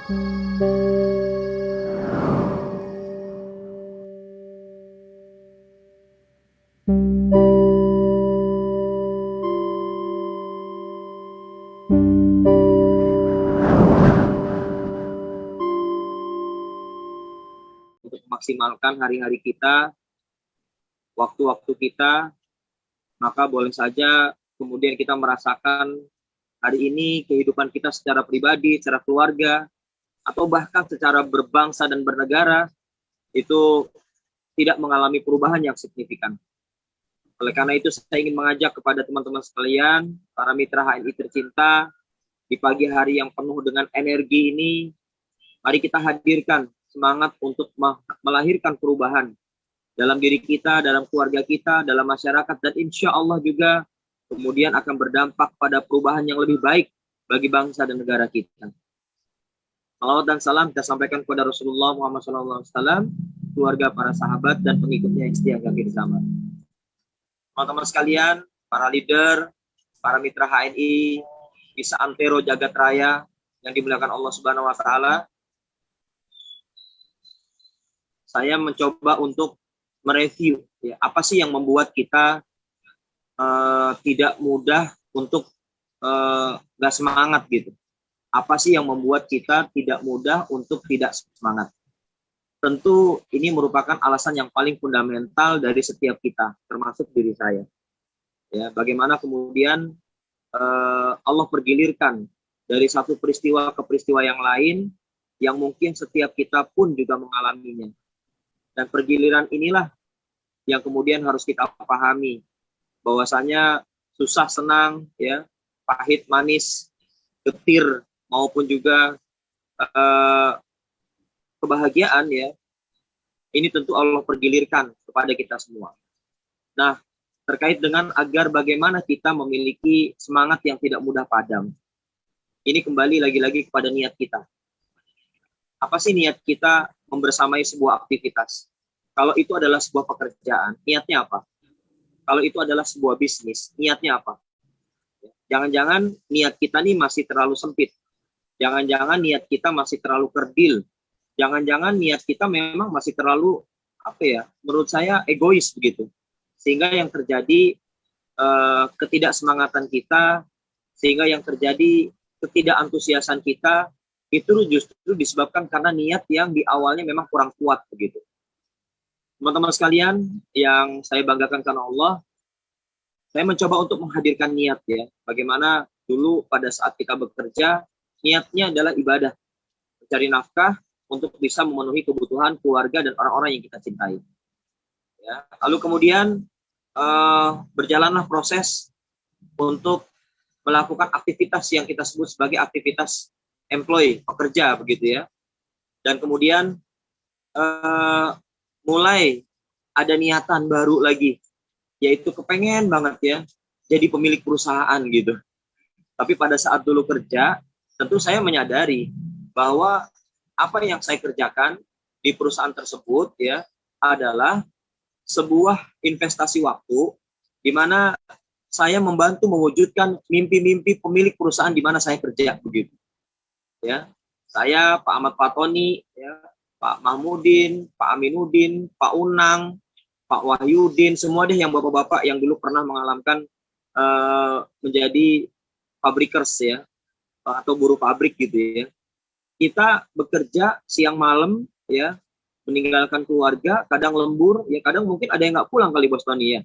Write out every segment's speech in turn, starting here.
Untuk memaksimalkan hari-hari kita, waktu-waktu kita, maka boleh saja kemudian kita merasakan hari ini kehidupan kita secara pribadi, secara keluarga, atau bahkan secara berbangsa dan bernegara, itu tidak mengalami perubahan yang signifikan. Oleh karena itu, saya ingin mengajak kepada teman-teman sekalian, para mitra HNI tercinta, di pagi hari yang penuh dengan energi ini, mari kita hadirkan semangat untuk melahirkan perubahan dalam diri kita, dalam keluarga kita, dalam masyarakat, dan insya Allah juga kemudian akan berdampak pada perubahan yang lebih baik bagi bangsa dan negara kita. Salawat dan salam kita sampaikan kepada Rasulullah Muhammad SAW, keluarga, para sahabat, dan pengikutnya yang setia hingga akhir zaman. Teman-teman sekalian, para leader, para mitra HNI, di seantero jagat raya yang dimuliakan Allah Subhanahu wa Ta'ala, saya mencoba untuk mereview ya, apa sih yang membuat kita tidak mudah untuk nggak semangat gitu. Apa sih yang membuat kita tidak mudah untuk tidak semangat? Tentu ini merupakan alasan yang paling fundamental dari setiap kita, termasuk diri saya. Ya, bagaimana kemudian Allah pergilirkan dari satu peristiwa ke peristiwa yang lain, yang mungkin setiap kita pun juga mengalaminya. Dan pergiliran inilah yang kemudian harus kita pahami, bahwasanya susah senang, ya, pahit manis, getir maupun juga kebahagiaan, ya, ini tentu Allah pergilirkan kepada kita semua. Nah, terkait dengan agar bagaimana kita memiliki semangat yang tidak mudah padam, ini kembali lagi-lagi kepada niat kita. Apa sih niat kita membersamai sebuah aktivitas? Kalau itu adalah sebuah pekerjaan, niatnya apa? Kalau itu adalah sebuah bisnis, niatnya apa? Jangan-jangan niat kita nih masih terlalu sempit. Jangan-jangan niat kita masih terlalu kerdil. Jangan-jangan niat kita memang masih terlalu, menurut saya egois begitu. Sehingga yang terjadi ketidaksemangatan kita, sehingga yang terjadi ketidakantusiasan kita, itu justru disebabkan karena niat yang di awalnya memang kurang kuat begitu. Teman-teman sekalian yang saya banggakan karena Allah, saya mencoba untuk menghadirkan niat, ya. Bagaimana dulu pada saat kita bekerja, niatnya adalah ibadah, mencari nafkah untuk bisa memenuhi kebutuhan keluarga dan orang-orang yang kita cintai. Ya. Lalu kemudian berjalanlah proses untuk melakukan aktivitas yang kita sebut sebagai aktivitas employee, pekerja begitu ya. Dan kemudian mulai ada niatan baru lagi, yaitu kepengen banget ya jadi pemilik perusahaan gitu. Tapi pada saat dulu kerja, tentu saya menyadari bahwa apa yang saya kerjakan di perusahaan tersebut ya adalah sebuah investasi waktu di mana saya membantu mewujudkan mimpi-mimpi pemilik perusahaan di mana saya kerja begitu. Ya, saya Pak Ahmad Fatoni, ya, Pak Mahmudin, Pak Aminuddin, Pak Unang, Pak Wahyudin, semua deh yang bapak-bapak yang dulu pernah mengalami menjadi pabrikers ya, atau buruh pabrik gitu ya. Kita bekerja siang malam ya, meninggalkan keluarga, kadang lembur, ya kadang mungkin ada yang nggak pulang kali Bos Tony ya.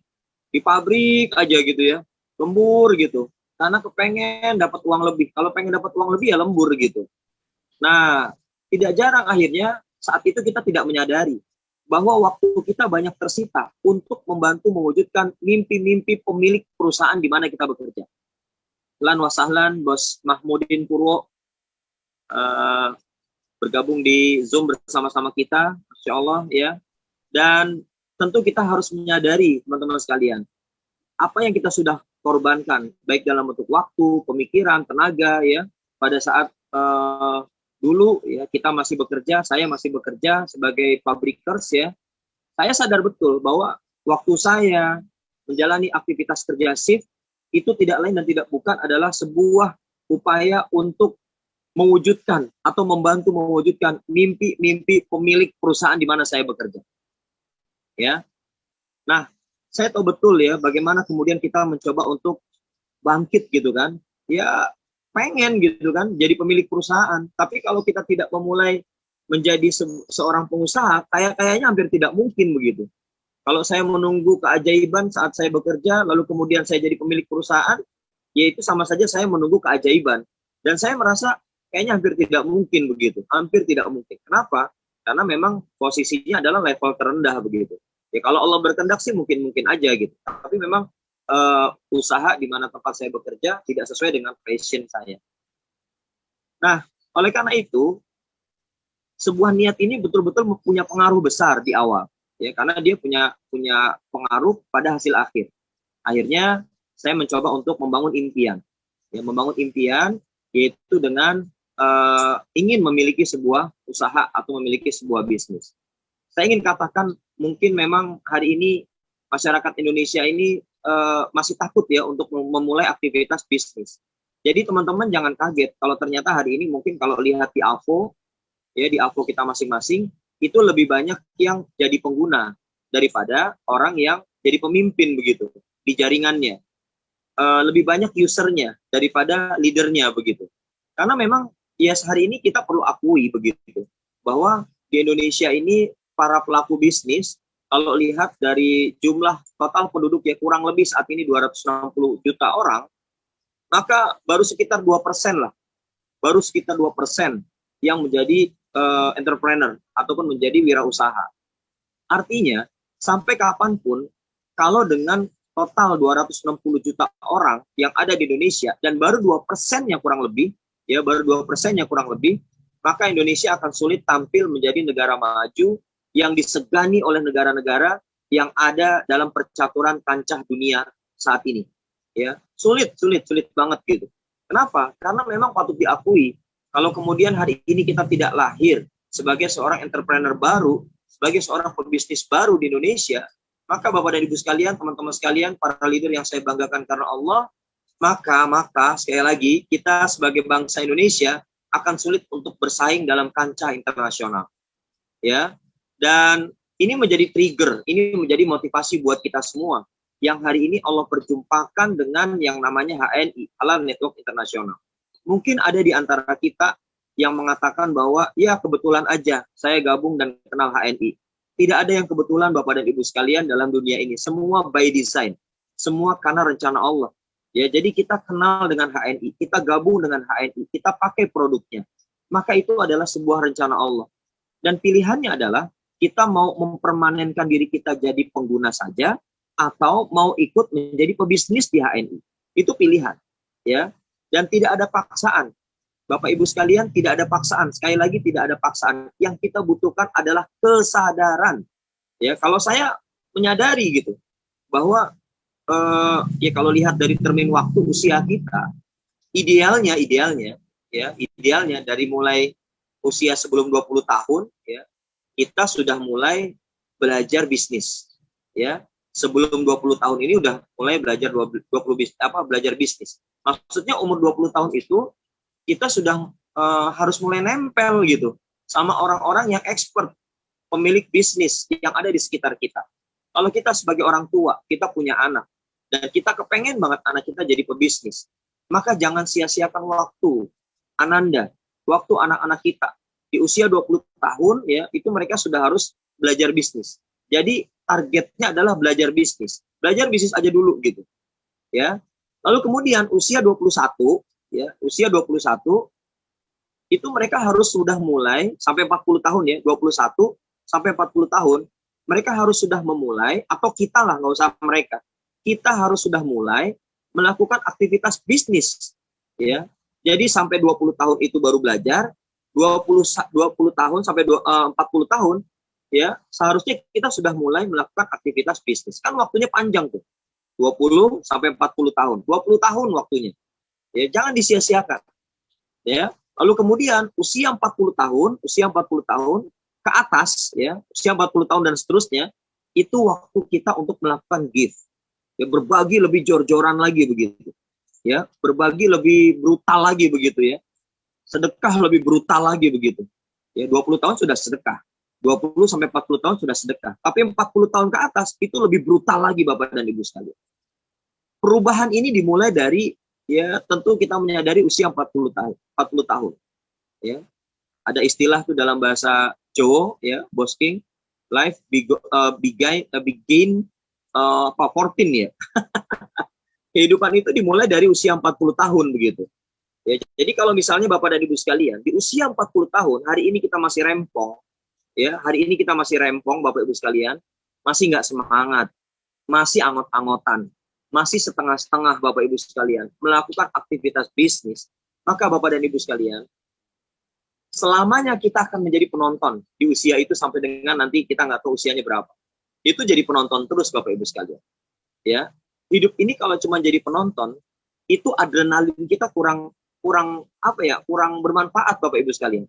Di pabrik aja gitu ya, lembur gitu. Karena kepengen dapat uang lebih. Kalau pengen dapat uang lebih ya lembur gitu. Nah, tidak jarang akhirnya saat itu kita tidak menyadari bahwa waktu kita banyak tersita untuk membantu mewujudkan mimpi-mimpi pemilik perusahaan di mana kita bekerja. Lan wasahlan Bos Mahmudin Purwo bergabung di Zoom bersama-sama kita, Masya Allah ya. Dan tentu kita harus menyadari teman-teman sekalian, apa yang kita sudah korbankan, baik dalam bentuk waktu, pemikiran, tenaga ya, pada saat dulu ya kita masih bekerja, saya masih bekerja sebagai pabrikers ya. Saya sadar betul bahwa waktu saya menjalani aktivitas kerja shift itu tidak lain dan tidak bukan adalah sebuah upaya untuk mewujudkan atau membantu mewujudkan mimpi-mimpi pemilik perusahaan di mana saya bekerja. Ya. Nah, saya tahu betul ya bagaimana kemudian kita mencoba untuk bangkit gitu kan. Ya, pengen gitu kan jadi pemilik perusahaan. Tapi kalau kita tidak memulai menjadi seorang pengusaha, kayaknya hampir tidak mungkin begitu. Kalau saya menunggu keajaiban saat saya bekerja, lalu kemudian saya jadi pemilik perusahaan, yaitu sama saja saya menunggu keajaiban. Dan saya merasa kayaknya hampir tidak mungkin begitu. Hampir tidak mungkin. Kenapa? Karena memang posisinya adalah level terendah begitu. Ya kalau Allah berkehendak sih mungkin aja gitu. Tapi memang usaha di mana tempat saya bekerja tidak sesuai dengan passion saya. Nah, oleh karena itu, sebuah niat ini betul-betul punya pengaruh besar di awal. Ya, karena dia punya pengaruh pada hasil akhir. Akhirnya saya mencoba untuk membangun impian. Ya, membangun impian yaitu dengan ingin memiliki sebuah usaha atau memiliki sebuah bisnis. Saya ingin katakan mungkin memang hari ini masyarakat Indonesia ini masih takut ya untuk memulai aktivitas bisnis. Jadi teman-teman jangan kaget kalau ternyata hari ini mungkin kalau lihat di AVO, ya di AVO kita masing-masing, itu lebih banyak yang jadi pengguna daripada orang yang jadi pemimpin begitu di jaringannya. Lebih banyak usernya daripada leadernya begitu. Karena memang ya hari ini kita perlu akui begitu bahwa di Indonesia ini para pelaku bisnis kalau lihat dari jumlah total penduduk yang kurang lebih saat ini 260 juta orang, maka baru sekitar 2% lah, baru sekitar 2% yang menjadi entrepreneur ataupun menjadi wirausaha. Artinya, sampai kapanpun, kalau dengan total 260 juta orang yang ada di Indonesia dan baru 2% yang kurang lebih, ya baru 2% yang kurang lebih, maka Indonesia akan sulit tampil menjadi negara maju yang disegani oleh negara-negara yang ada dalam percaturan kancah dunia saat ini. Ya, sulit banget gitu. Kenapa? Karena memang patut diakui kalau kemudian hari ini kita tidak lahir sebagai seorang entrepreneur baru, sebagai seorang pebisnis baru di Indonesia, maka Bapak dan Ibu sekalian, teman-teman sekalian, para leader yang saya banggakan karena Allah, maka sekali lagi kita sebagai bangsa Indonesia akan sulit untuk bersaing dalam kancah internasional. Ya. Dan ini menjadi trigger, ini menjadi motivasi buat kita semua yang hari ini Allah perjumpakan dengan yang namanya HNI, Halal Network Internasional. Mungkin ada di antara kita yang mengatakan bahwa ya kebetulan aja saya gabung dan kenal HNI. Tidak ada yang kebetulan Bapak dan Ibu sekalian dalam dunia ini. Semua by design. Semua karena rencana Allah. Ya, jadi kita kenal dengan HNI, kita gabung dengan HNI, kita pakai produknya. Maka itu adalah sebuah rencana Allah. Dan pilihannya adalah kita mau mempermanenkan diri kita jadi pengguna saja atau mau ikut menjadi pebisnis di HNI. Itu pilihan, ya. Dan tidak ada paksaan. Bapak Ibu sekalian, tidak ada paksaan. Sekali lagi tidak ada paksaan. Yang kita butuhkan adalah kesadaran. Ya, kalau saya menyadari gitu bahwa ya kalau lihat dari termin waktu usia kita, idealnya dari mulai usia sebelum 20 tahun ya, kita sudah mulai belajar bisnis. Ya, sebelum 20 tahun ini udah mulai belajar belajar bisnis. Maksudnya umur 20 tahun itu kita sudah harus mulai nempel gitu sama orang-orang yang expert, pemilik bisnis yang ada di sekitar kita. Kalau kita sebagai orang tua, kita punya anak dan kita kepengen banget anak kita jadi pebisnis, maka jangan sia-siakan waktu Ananda, waktu anak-anak kita di usia 20 tahun ya, itu mereka sudah harus belajar bisnis. Jadi targetnya adalah belajar bisnis. Belajar bisnis aja dulu gitu. Ya. Lalu kemudian usia 21 ya, usia 21 itu mereka harus sudah mulai sampai 40 tahun ya, 21 sampai 40 tahun, mereka harus sudah memulai atau kita lah, nggak usah mereka. Kita harus sudah mulai melakukan aktivitas bisnis ya. Jadi sampai 20 tahun itu baru belajar, 20 tahun sampai 40 tahun ya, seharusnya kita sudah mulai melakukan aktivitas bisnis. Kan waktunya panjang tuh. 20 sampai 40 tahun. 20 tahun waktunya. Ya, jangan disia-siakan. Ya. Lalu kemudian usia 40 tahun ke atas ya, usia 40 tahun dan seterusnya, itu waktu kita untuk melakukan give. Ya, berbagi lebih jor-joran lagi begitu. Ya, berbagi lebih brutal lagi begitu ya. sedekah lebih brutal lagi begitu. Ya, 20 tahun sudah sedekah. 20 sampai 40 tahun sudah sedekah. Tapi 40 tahun ke atas itu lebih brutal lagi Bapak dan Ibu sekalian. Perubahan ini dimulai dari, ya tentu kita menyadari usia 40 tahun. 40 tahun. Ya. Ada istilah tuh dalam bahasa Jawa, ya, Bosking, life begin 14 ya. Kehidupan itu dimulai dari usia 40 tahun begitu. Ya, jadi kalau misalnya Bapak dan Ibu sekalian, di usia 40 tahun, hari ini kita masih rempong, ya, hari ini kita masih rempong Bapak Ibu sekalian, masih nggak semangat, masih angot-angotan, masih setengah-setengah Bapak Ibu sekalian, melakukan aktivitas bisnis, maka Bapak dan Ibu sekalian, selamanya kita akan menjadi penonton di usia itu sampai dengan nanti kita nggak tahu usianya berapa. Itu jadi penonton terus Bapak Ibu sekalian. Ya, hidup ini kalau cuma jadi penonton, itu adrenalin kita kurang bermanfaat Bapak Ibu sekalian.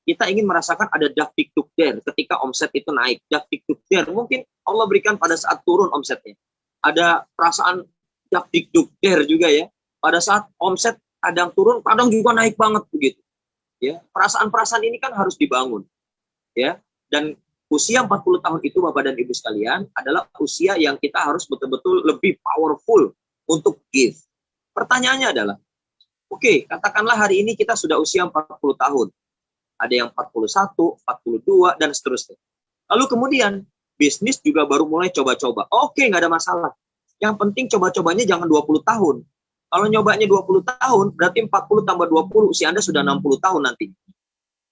Kita ingin merasakan ada dak dikduk der ketika omset itu naik, dak dikduk der. Mungkin Allah berikan pada saat turun omsetnya. Ada perasaan dak dikduk der juga ya. Pada saat omset kadang turun, kadang juga naik banget begitu. Ya, perasaan-perasaan ini kan harus dibangun. Ya. Dan usia 40 tahun itu Bapak dan Ibu sekalian adalah usia yang kita harus betul-betul lebih powerful untuk give. Pertanyaannya adalah, oke, katakanlah hari ini kita sudah usia 40 tahun. Ada yang 41, 42, dan seterusnya. Lalu kemudian, bisnis juga baru mulai coba-coba. Oke, nggak ada masalah. Yang penting coba-cobanya jangan 20 tahun. Kalau nyobanya 20 tahun, berarti 40 tambah 20, usia Anda sudah 60 tahun nanti.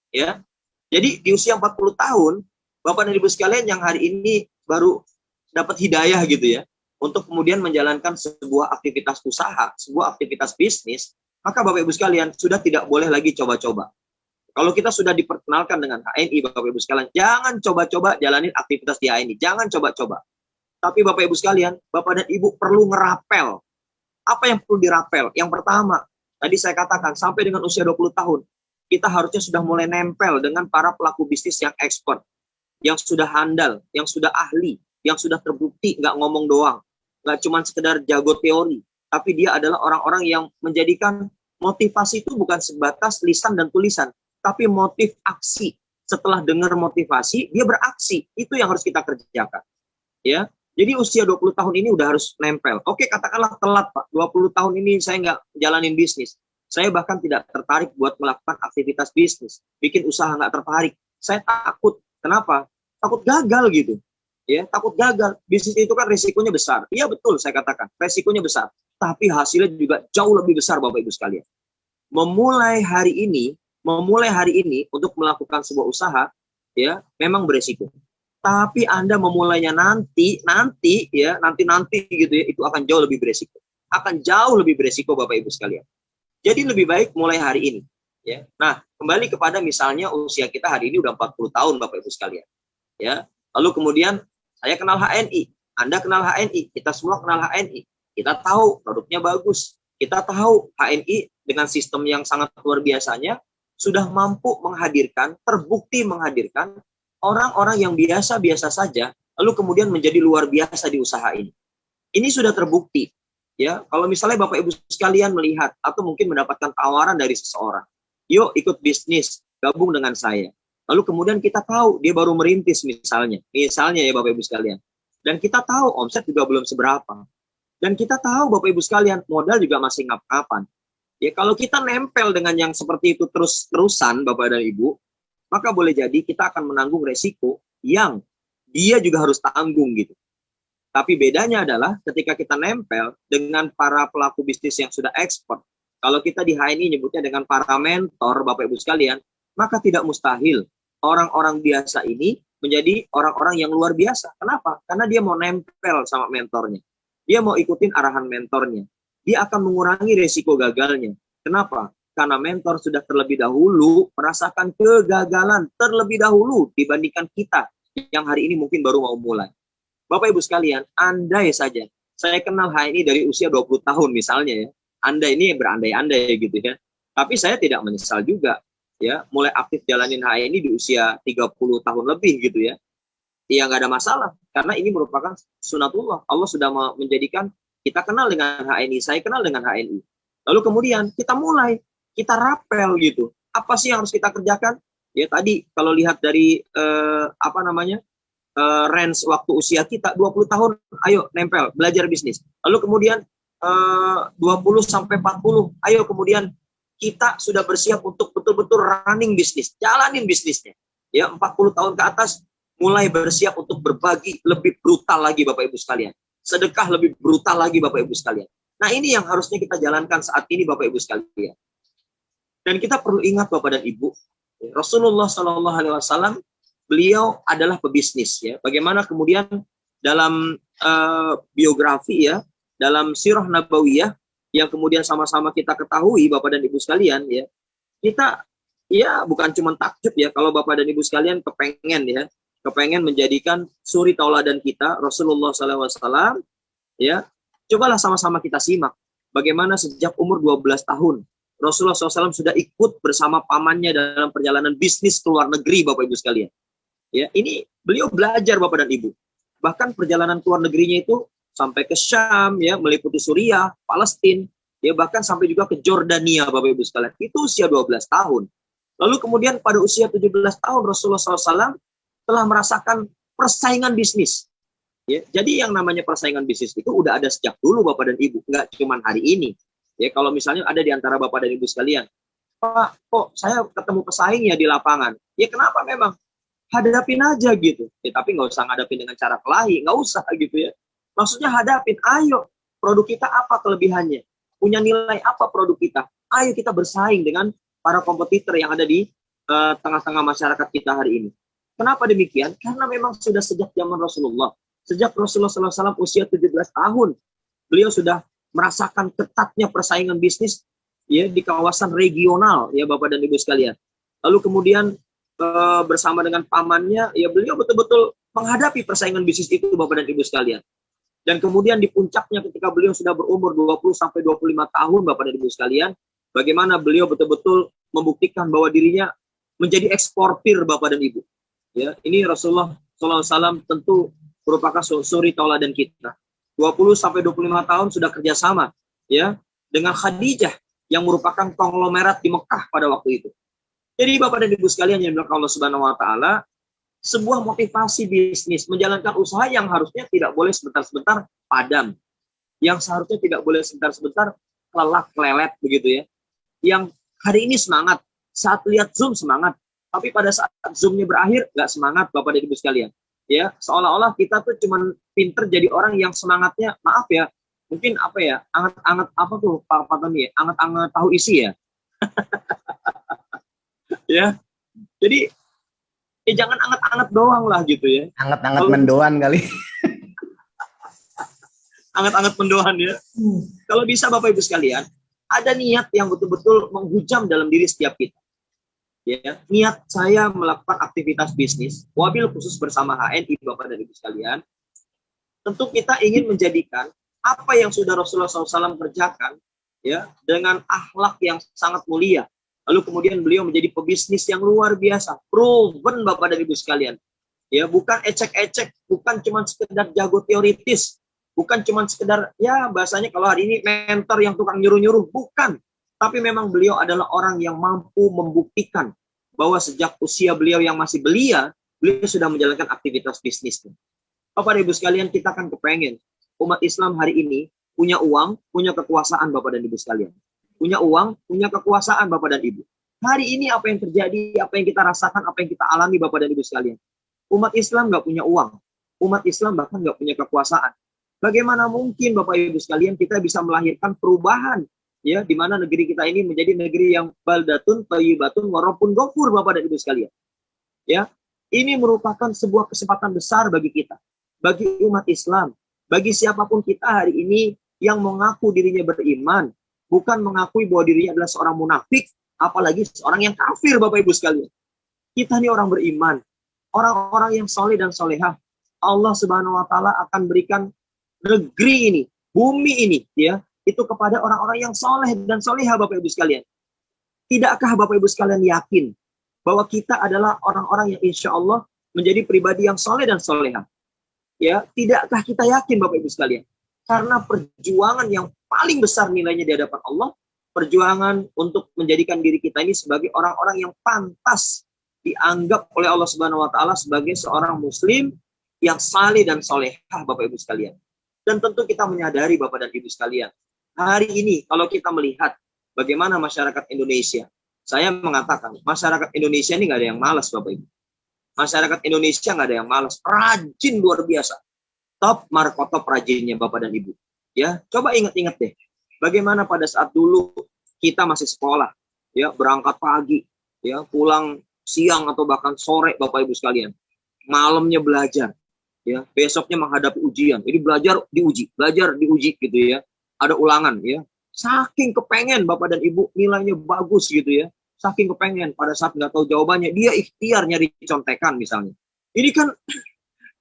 Ya. Jadi di usia 40 tahun, Bapak dan Ibu sekalian yang hari ini baru dapat hidayah gitu ya, untuk kemudian menjalankan sebuah aktivitas usaha, sebuah aktivitas bisnis, maka Bapak Ibu sekalian sudah tidak boleh lagi coba-coba. Kalau kita sudah diperkenalkan dengan HNI, Bapak Ibu sekalian, jangan coba-coba jalanin aktivitas di HNI, jangan coba-coba. Tapi Bapak Ibu sekalian, Bapak dan Ibu perlu ngerapel. Apa yang perlu dirapel? Yang pertama, tadi saya katakan, sampai dengan usia 20 tahun, kita harusnya sudah mulai nempel dengan para pelaku bisnis yang expert, yang sudah handal, yang sudah ahli, yang sudah terbukti, nggak ngomong doang. Nggak cuma sekedar jago teori, tapi dia adalah orang-orang yang menjadikan motivasi itu bukan sebatas lisan dan tulisan, tapi motif aksi. Setelah dengar motivasi, dia beraksi. Itu yang harus kita kerjakan. Ya, jadi usia 20 tahun ini udah harus nempel. Oke, katakanlah telat Pak, 20 tahun ini saya nggak jalanin bisnis. Saya bahkan tidak tertarik buat melakukan aktivitas bisnis. Bikin usaha nggak tertarik. Saya takut. Kenapa? Takut gagal gitu. Ya, takut gagal. Bisnis itu kan risikonya besar. Iya betul saya katakan, risikonya besar. Tapi hasilnya juga jauh lebih besar Bapak Ibu sekalian. Memulai hari ini untuk melakukan sebuah usaha, ya memang beresiko. Tapi Anda memulainya nanti gitu ya, itu akan jauh lebih beresiko. Akan jauh lebih beresiko Bapak Ibu sekalian. Jadi lebih baik mulai hari ini. Ya. Nah, kembali kepada misalnya usia kita hari ini udah 40 tahun Bapak Ibu sekalian. Ya. Lalu kemudian saya kenal HNI, Anda kenal HNI, kita semua kenal HNI. Kita tahu produknya bagus. Kita tahu HNI dengan sistem yang sangat luar biasanya sudah mampu menghadirkan, terbukti menghadirkan orang-orang yang biasa-biasa saja, lalu kemudian menjadi luar biasa di usaha ini. Ini sudah terbukti. Ya, kalau misalnya Bapak Ibu sekalian melihat atau mungkin mendapatkan tawaran dari seseorang, yuk ikut bisnis, gabung dengan saya. Lalu kemudian kita tahu dia baru merintis misalnya ya Bapak Ibu sekalian. Dan kita tahu omset juga belum seberapa. Dan kita tahu Bapak Ibu sekalian modal juga masih ngap-ngapan. Ya kalau kita nempel dengan yang seperti itu terus-terusan Bapak dan Ibu, maka boleh jadi kita akan menanggung resiko yang dia juga harus tanggung gitu. Tapi bedanya adalah ketika kita nempel dengan para pelaku bisnis yang sudah expert. Kalau kita di HNI nyebutnya dengan para mentor Bapak Ibu sekalian, maka tidak mustahil orang-orang biasa ini menjadi orang-orang yang luar biasa. Kenapa? Karena dia mau nempel sama mentornya. Dia mau ikutin arahan mentornya. Dia akan mengurangi resiko gagalnya. Kenapa? Karena mentor sudah terlebih dahulu merasakan kegagalan terlebih dahulu dibandingkan kita yang hari ini mungkin baru mau mulai. Bapak Ibu sekalian, andai saja saya kenal HNI dari usia 20 tahun misalnya ya. Anda ini berandai-andai gitu ya. Tapi saya tidak menyesal juga ya, mulai aktif jalanin HNI di usia 30 tahun lebih gitu ya. Ya nggak ada masalah karena ini merupakan sunatullah. Allah sudah menjadikan kita kenal dengan HNI, saya kenal dengan HNI. Lalu kemudian kita mulai, kita rapel gitu. Apa sih yang harus kita kerjakan? Ya tadi kalau lihat dari range waktu usia kita 20 tahun, ayo nempel belajar bisnis. Lalu kemudian 20 sampai 40, ayo kemudian kita sudah bersiap untuk betul-betul running bisnis, jalanin bisnisnya. Ya, 40 tahun ke atas mulai bersiap untuk berbagi lebih brutal lagi Bapak Ibu sekalian. Sedekah lebih brutal lagi Bapak Ibu sekalian. Nah, ini yang harusnya kita jalankan saat ini Bapak Ibu sekalian. Dan kita perlu ingat Bapak dan Ibu, Rasulullah SAW beliau adalah pebisnis ya. Bagaimana kemudian dalam biografi ya, dalam sirah nabawiyah yang kemudian sama-sama kita ketahui Bapak dan Ibu sekalian ya. Kita ya bukan cuma takjub ya kalau Bapak dan Ibu sekalian kepengen menjadikan suri tauladan kita Rasulullah SAW ya. Cobalah sama-sama kita simak bagaimana sejak umur 12 tahun Rasulullah SAW sudah ikut bersama pamannya dalam perjalanan bisnis ke luar negeri Bapak Ibu sekalian. Ya, ini beliau belajar Bapak dan Ibu. Bahkan perjalanan ke luar negerinya itu sampai ke Syam ya, meliputi Suriah, Palestina, ya bahkan sampai juga ke Jordania Bapak Ibu sekalian. Itu usia 12 tahun. Lalu kemudian pada usia 17 tahun Rasulullah SAW telah merasakan persaingan bisnis. Ya, jadi yang namanya persaingan bisnis itu udah ada sejak dulu Bapak dan Ibu, nggak cuma hari ini. Ya, kalau misalnya ada di antara Bapak dan Ibu sekalian, Pak, kok saya ketemu pesaing ya di lapangan? Ya kenapa memang? Hadapin aja gitu. Ya, tapi nggak usah ngadapin dengan cara kelahi, nggak usah gitu ya. Maksudnya hadapin, ayo produk kita apa kelebihannya? Punya nilai apa produk kita? Ayo kita bersaing dengan para kompetitor yang ada di tengah-tengah masyarakat kita hari ini. Kenapa demikian? Karena memang sudah sejak zaman Rasulullah. Sejak Rasulullah SAW usia 17 tahun, beliau sudah merasakan ketatnya persaingan bisnis ya di kawasan regional ya Bapak dan Ibu sekalian. Lalu kemudian bersama dengan pamannya, ya beliau betul-betul menghadapi persaingan bisnis itu Bapak dan Ibu sekalian. Dan kemudian di puncaknya ketika beliau sudah berumur 20 sampai 25 tahun Bapak dan Ibu sekalian, bagaimana beliau betul-betul membuktikan bahwa dirinya menjadi eksportir Bapak dan Ibu. Ya, ini Rasulullah SAW tentu merupakan suri tauladan kita. 20 sampai 25 tahun sudah kerjasama ya dengan Khadijah yang merupakan konglomerat di Mekah pada waktu itu. Jadi Bapak dan Ibu sekalian yang dimuliakan Allah Subhanahu wa taala, sebuah motivasi bisnis menjalankan usaha yang harusnya tidak boleh sebentar-sebentar padam. Yang seharusnya tidak boleh sebentar-sebentar lelak lelet begitu ya. Yang hari ini semangat, saat lihat Zoom semangat, tapi pada saat Zoom-nya berakhir nggak semangat Bapak dan Ibu sekalian. Ya, seolah-olah kita tuh cuman pinter jadi orang yang semangatnya, maaf ya, mungkin apa ya, anget-anget apa tuh Pak Tony ya, anget-anget tahu isi ya. Ya, jadi ya jangan anget-anget doang lah gitu ya. Anget-anget mendoan kali. Anget-anget mendoan ya. Kalau bisa Bapak Ibu sekalian, ada niat yang betul-betul menghujam dalam diri setiap kita. Ya, niat saya melakukan aktivitas bisnis, wabil khusus bersama HNI Bapak dan Ibu sekalian, tentu kita ingin menjadikan apa yang sudah Rasulullah SAW kerjakan ya dengan akhlak yang sangat mulia. Lalu kemudian beliau menjadi pebisnis yang luar biasa, proven Bapak dan Ibu sekalian. Ya, bukan ecek-ecek, bukan cuma sekedar jago teoritis, bukan cuma sekedar ya bahasanya kalau hari ini mentor yang tukang nyuruh-nyuruh, bukan. Tapi memang beliau adalah orang yang mampu membuktikan bahwa sejak usia beliau yang masih belia, beliau sudah menjalankan aktivitas bisnisnya. Bapak dan Ibu sekalian, kita kan kepengen umat Islam hari ini punya uang, punya kekuasaan Bapak dan Ibu sekalian. Punya uang, punya kekuasaan Bapak dan Ibu. Hari ini apa yang terjadi, apa yang kita rasakan, apa yang kita alami Bapak dan Ibu sekalian. Umat Islam nggak punya uang. Umat Islam bahkan nggak punya kekuasaan. Bagaimana mungkin Bapak Ibu sekalian kita bisa melahirkan perubahan ya di mana negeri kita ini menjadi negeri yang baldatun thayyibatun wa rabbun ghafur Bapak dan Ibu sekalian. Ya, ini merupakan sebuah kesempatan besar bagi kita, bagi umat Islam, bagi siapapun kita hari ini yang mengaku dirinya beriman, bukan mengakui bahwa dirinya adalah seorang munafik, apalagi seorang yang kafir Bapak Ibu sekalian. Kita ini orang beriman, orang-orang yang soleh dan solehah. Allah Subhanahu wa taala akan berikan negeri ini, bumi ini ya, itu kepada orang-orang yang soleh dan soleha Bapak Ibu sekalian. Tidakkah Bapak Ibu sekalian yakin bahwa kita adalah orang-orang yang insya Allah menjadi pribadi yang soleh dan soleha? Ya, tidakkah kita yakin Bapak Ibu sekalian? Karena perjuangan yang paling besar nilainya di hadapan Allah perjuangan untuk menjadikan diri kita ini sebagai orang-orang yang pantas dianggap oleh Allah Subhanahu wa taala sebagai seorang muslim yang saleh dan solehah, Bapak Ibu sekalian. Dan tentu kita menyadari, Bapak dan Ibu sekalian, hari ini kalau kita melihat bagaimana masyarakat Indonesia, saya mengatakan masyarakat Indonesia ini nggak ada yang malas, Bapak Ibu. Masyarakat Indonesia nggak ada yang malas, rajin luar biasa. Top markotop rajinnya Bapak dan Ibu. Ya, coba ingat-ingat deh, bagaimana pada saat dulu kita masih sekolah, ya, berangkat pagi, ya, pulang siang atau bahkan sore, Bapak Ibu sekalian. Malamnya belajar, ya, besoknya menghadapi ujian. Jadi belajar diuji gitu ya. Ada ulangan, ya. Saking kepengen Bapak dan Ibu nilainya bagus gitu ya. Saking kepengen pada saat nggak tahu jawabannya, dia ikhtiar nyari contekan misalnya. Ini kan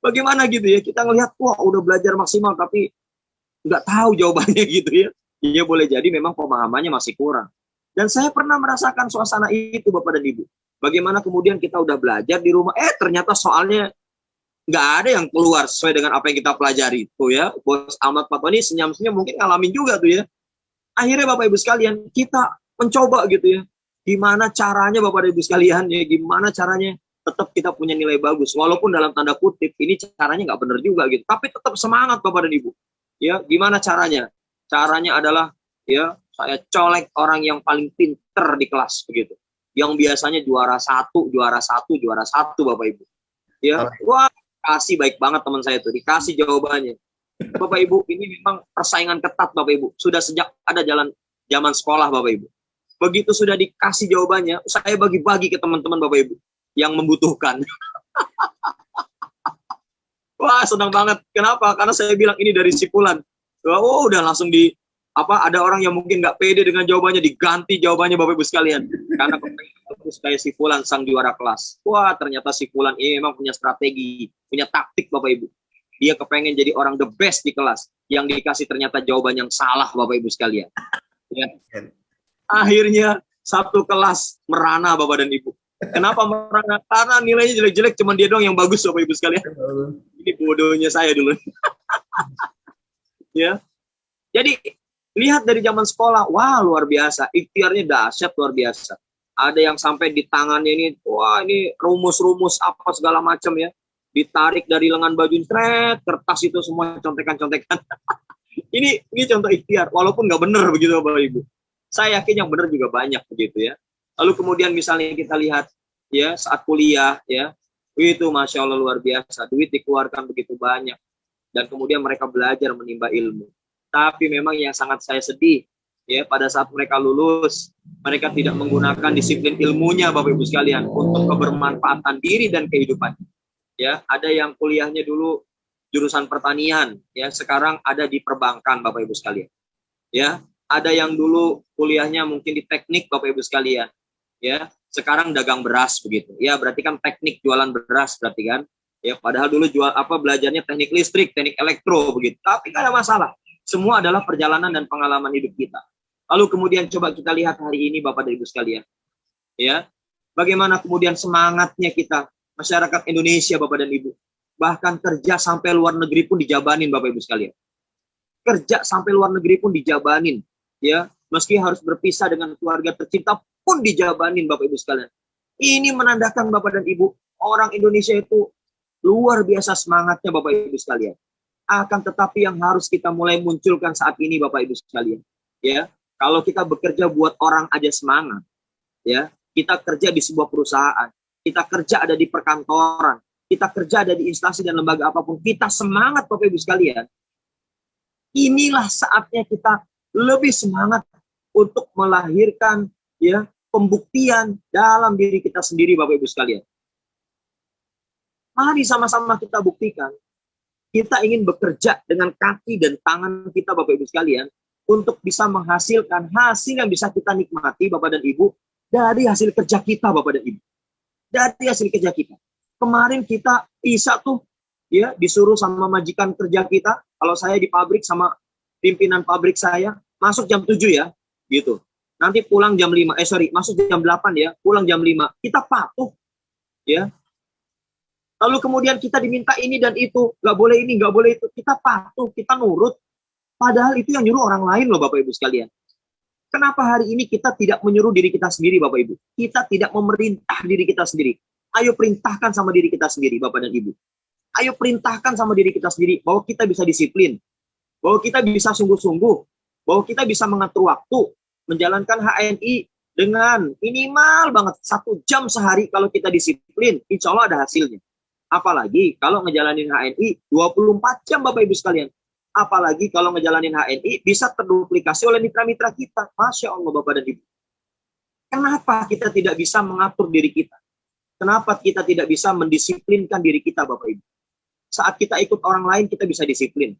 bagaimana gitu ya, kita ngelihat, wah udah belajar maksimal tapi nggak tahu jawabannya gitu ya. Iya boleh jadi memang pemahamannya masih kurang. Dan saya pernah merasakan suasana itu Bapak dan Ibu. Bagaimana kemudian kita udah belajar di rumah, ternyata soalnya nggak ada yang keluar sesuai dengan apa yang kita pelajari. Tuh ya, Bos Ahmad Fatoni senyum-senyum mungkin ngalamin juga tuh ya. Akhirnya Bapak Ibu sekalian, kita mencoba gitu ya. Gimana caranya Bapak Ibu sekalian ya, gimana caranya tetap kita punya nilai bagus. Walaupun dalam tanda kutip, ini caranya nggak benar juga gitu. Tapi tetap semangat Bapak dan Ibu. Ya, gimana caranya? Caranya adalah ya saya colek orang yang paling pinter di kelas begitu. Yang biasanya juara satu Bapak Ibu. Ya, wah kasih baik banget teman saya tuh, dikasih jawabannya. Bapak Ibu, ini memang persaingan ketat Bapak Ibu. Sudah sejak ada zaman sekolah Bapak Ibu. Begitu sudah dikasih jawabannya, saya bagi-bagi ke teman-teman Bapak Ibu yang membutuhkan. Wah, senang banget. Kenapa? Karena saya bilang ini dari si Fulan. Oh, udah langsung ada orang yang mungkin nggak pede dengan jawabannya, diganti jawabannya Bapak Ibu sekalian. Karena bagus kayak si Fulan sang juara kelas. Wah, ternyata si Fulan ini memang punya strategi, punya taktik Bapak Ibu. Dia kepengen jadi orang the best di kelas. Yang dikasih ternyata jawaban yang salah Bapak Ibu sekalian. Ya. Akhirnya satu kelas merana Bapak dan Ibu. Kenapa merana? Karena nilainya jelek-jelek, cuma dia doang yang bagus Bapak Ibu sekalian. Ini bodohnya saya dulu. Ya. Jadi lihat dari zaman sekolah, wah luar biasa, ikhtiarnya dahsyat luar biasa. Ada yang sampai di tangannya ini, wah ini rumus-rumus apa segala macam ya. Ditarik dari lengan baju, kertas itu semua contekan-contekan. ini contoh ikhtiar, walaupun nggak benar begitu Bapak Ibu. Saya yakin yang benar juga banyak begitu ya. Lalu kemudian misalnya kita lihat ya saat kuliah ya, itu Masya Allah luar biasa, duit dikeluarkan begitu banyak. Dan kemudian mereka belajar menimba ilmu. Tapi memang yang sangat saya sedih ya, pada saat mereka lulus, mereka tidak menggunakan disiplin ilmunya Bapak Ibu sekalian untuk kebermanfaatan diri dan kehidupan. Ya, ada yang kuliahnya dulu jurusan pertanian, ya sekarang ada di perbankan Bapak Ibu sekalian. Ya, ada yang dulu kuliahnya mungkin di teknik Bapak Ibu sekalian. Ya, sekarang dagang beras begitu. Ya, berarti kan teknik jualan beras berarti kan. Ya, padahal dulu belajarnya teknik listrik, teknik elektro begitu. Tapi nggak ada masalah. Semua adalah perjalanan dan pengalaman hidup kita. Lalu kemudian coba kita lihat hari ini Bapak dan Ibu sekalian. Ya. Bagaimana kemudian semangatnya kita masyarakat Indonesia Bapak dan Ibu. Bahkan kerja sampai luar negeri pun dijabanin Bapak Ibu sekalian. Kerja sampai luar negeri pun dijabanin. Ya, meski harus berpisah dengan keluarga tercinta pun dijabanin Bapak Ibu sekalian. Ini menandakan Bapak dan Ibu, orang Indonesia itu luar biasa semangatnya Bapak Ibu sekalian. Akan tetapi yang harus kita mulai munculkan saat ini Bapak Ibu sekalian, ya, kalau kita bekerja buat orang aja semangat, ya, kita kerja di sebuah perusahaan, kita kerja ada di perkantoran, kita kerja ada di instansi dan lembaga apapun, kita semangat Bapak Ibu sekalian. Inilah saatnya kita lebih semangat untuk melahirkan ya pembuktian dalam diri kita sendiri Bapak Ibu sekalian. Mari sama-sama kita buktikan. Kita ingin bekerja dengan kaki dan tangan kita Bapak Ibu sekalian untuk bisa menghasilkan hasil yang bisa kita nikmati Bapak dan Ibu dari hasil kerja kita Bapak dan Ibu. Dari hasil kerja kita. Kemarin kita bisa tuh ya disuruh sama majikan kerja kita, kalau saya di pabrik sama pimpinan pabrik saya, masuk jam 7 ya, gitu. Nanti pulang jam 5, masuk jam 8 ya, pulang jam 5. Kita patuh ya. Lalu kemudian kita diminta ini dan itu, nggak boleh ini, nggak boleh itu. Kita patuh, kita nurut. Padahal itu yang nyuruh orang lain loh Bapak Ibu sekalian. Kenapa hari ini kita tidak menyuruh diri kita sendiri, Bapak Ibu? Kita tidak memerintah diri kita sendiri. Ayo perintahkan sama diri kita sendiri, Bapak dan Ibu. Ayo perintahkan sama diri kita sendiri bahwa kita bisa disiplin, bahwa kita bisa sungguh-sungguh, bahwa kita bisa mengatur waktu, menjalankan HNI dengan minimal banget 1 jam sehari. Kalau kita disiplin, insya Allah ada hasilnya. Apalagi kalau ngejalanin HNI 24 jam, Bapak Ibu sekalian. Apalagi kalau ngejalanin HNI bisa terduplikasi oleh mitra-mitra kita. Masya Allah, Bapak dan Ibu. Kenapa kita tidak bisa mengatur diri kita? Kenapa kita tidak bisa mendisiplinkan diri kita, Bapak Ibu? Saat kita ikut orang lain, kita bisa disiplin.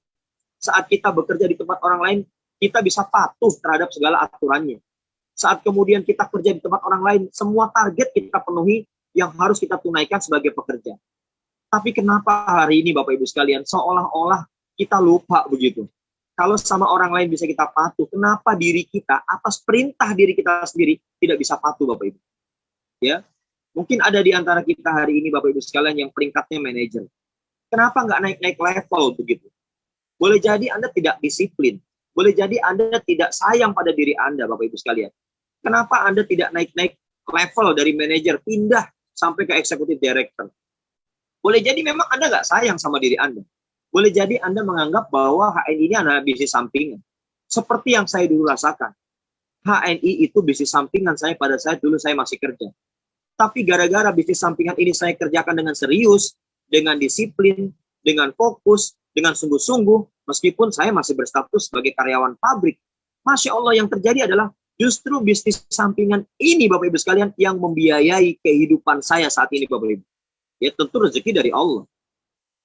Saat kita bekerja di tempat orang lain, kita bisa patuh terhadap segala aturannya. Saat kemudian kita kerja di tempat orang lain, semua target kita penuhi yang harus kita tunaikan sebagai pekerja. Tapi kenapa hari ini, Bapak Ibu sekalian, seolah-olah kita lupa begitu. Kalau sama orang lain bisa kita patuh, kenapa diri kita atas perintah diri kita sendiri tidak bisa patuh, Bapak Ibu? Ya, mungkin ada di antara kita hari ini, Bapak Ibu sekalian, yang peringkatnya manajer. Kenapa nggak naik-naik level begitu? Boleh jadi Anda tidak disiplin. Boleh jadi Anda tidak sayang pada diri Anda, Bapak Ibu sekalian. Kenapa Anda tidak naik-naik level dari manajer, pindah sampai ke eksekutif director? Boleh jadi memang Anda nggak sayang sama diri Anda. Boleh jadi Anda menganggap bahwa HNI ini adalah bisnis sampingan. Seperti yang saya dulu rasakan. HNI itu bisnis sampingan saya pada saat dulu saya masih kerja. Tapi gara-gara bisnis sampingan ini saya kerjakan dengan serius, dengan disiplin, dengan fokus, dengan sungguh-sungguh, meskipun saya masih berstatus sebagai karyawan pabrik. Masya Allah, yang terjadi adalah justru bisnis sampingan ini, Bapak Ibu sekalian, yang membiayai kehidupan saya saat ini, Bapak Ibu. Ya tentu rezeki dari Allah.